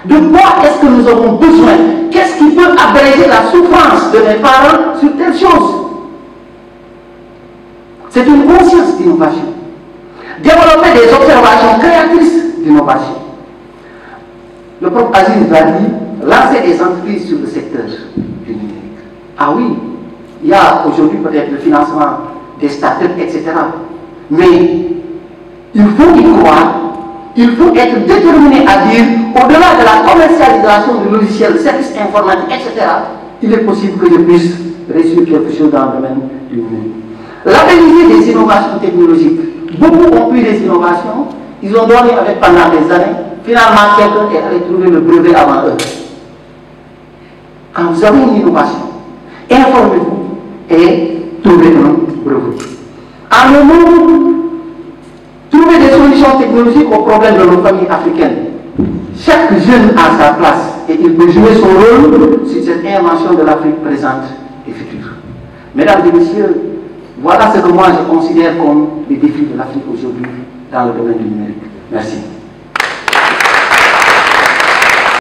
De quoi est-ce que nous avons besoin? Qu'est-ce qui peut abréger la souffrance de mes parents sur telle chose? C'est une conscience d'innovation. Développer des observations créatrices d'innovation. Le prof Aziz va dire lancer des entreprises sur le secteur du numérique. Ah oui, il y a aujourd'hui peut-être le financement des startups, etc. Mais il faut y croire, il faut être déterminé à dire, au-delà de la commercialisation du logiciel, de services informatiques, etc., il est possible que je puisse réussir quelque chose dans le domaine du numérique. Labelliser des innovations technologiques. Beaucoup ont eu des innovations, ils ont donné avec pendant des années. Finalement, quelqu'un est allé trouver le brevet avant eux. Quand vous avez une innovation, informez-vous et trouvez un brevet. En un mot, trouvez des solutions technologiques aux problèmes de nos familles africaines. Chaque jeune a sa place et il peut jouer son rôle sur cette invention de l'Afrique présente et future. Mesdames et messieurs, voilà ce que moi je considère comme les défis de l'Afrique aujourd'hui dans le domaine du numérique. Merci.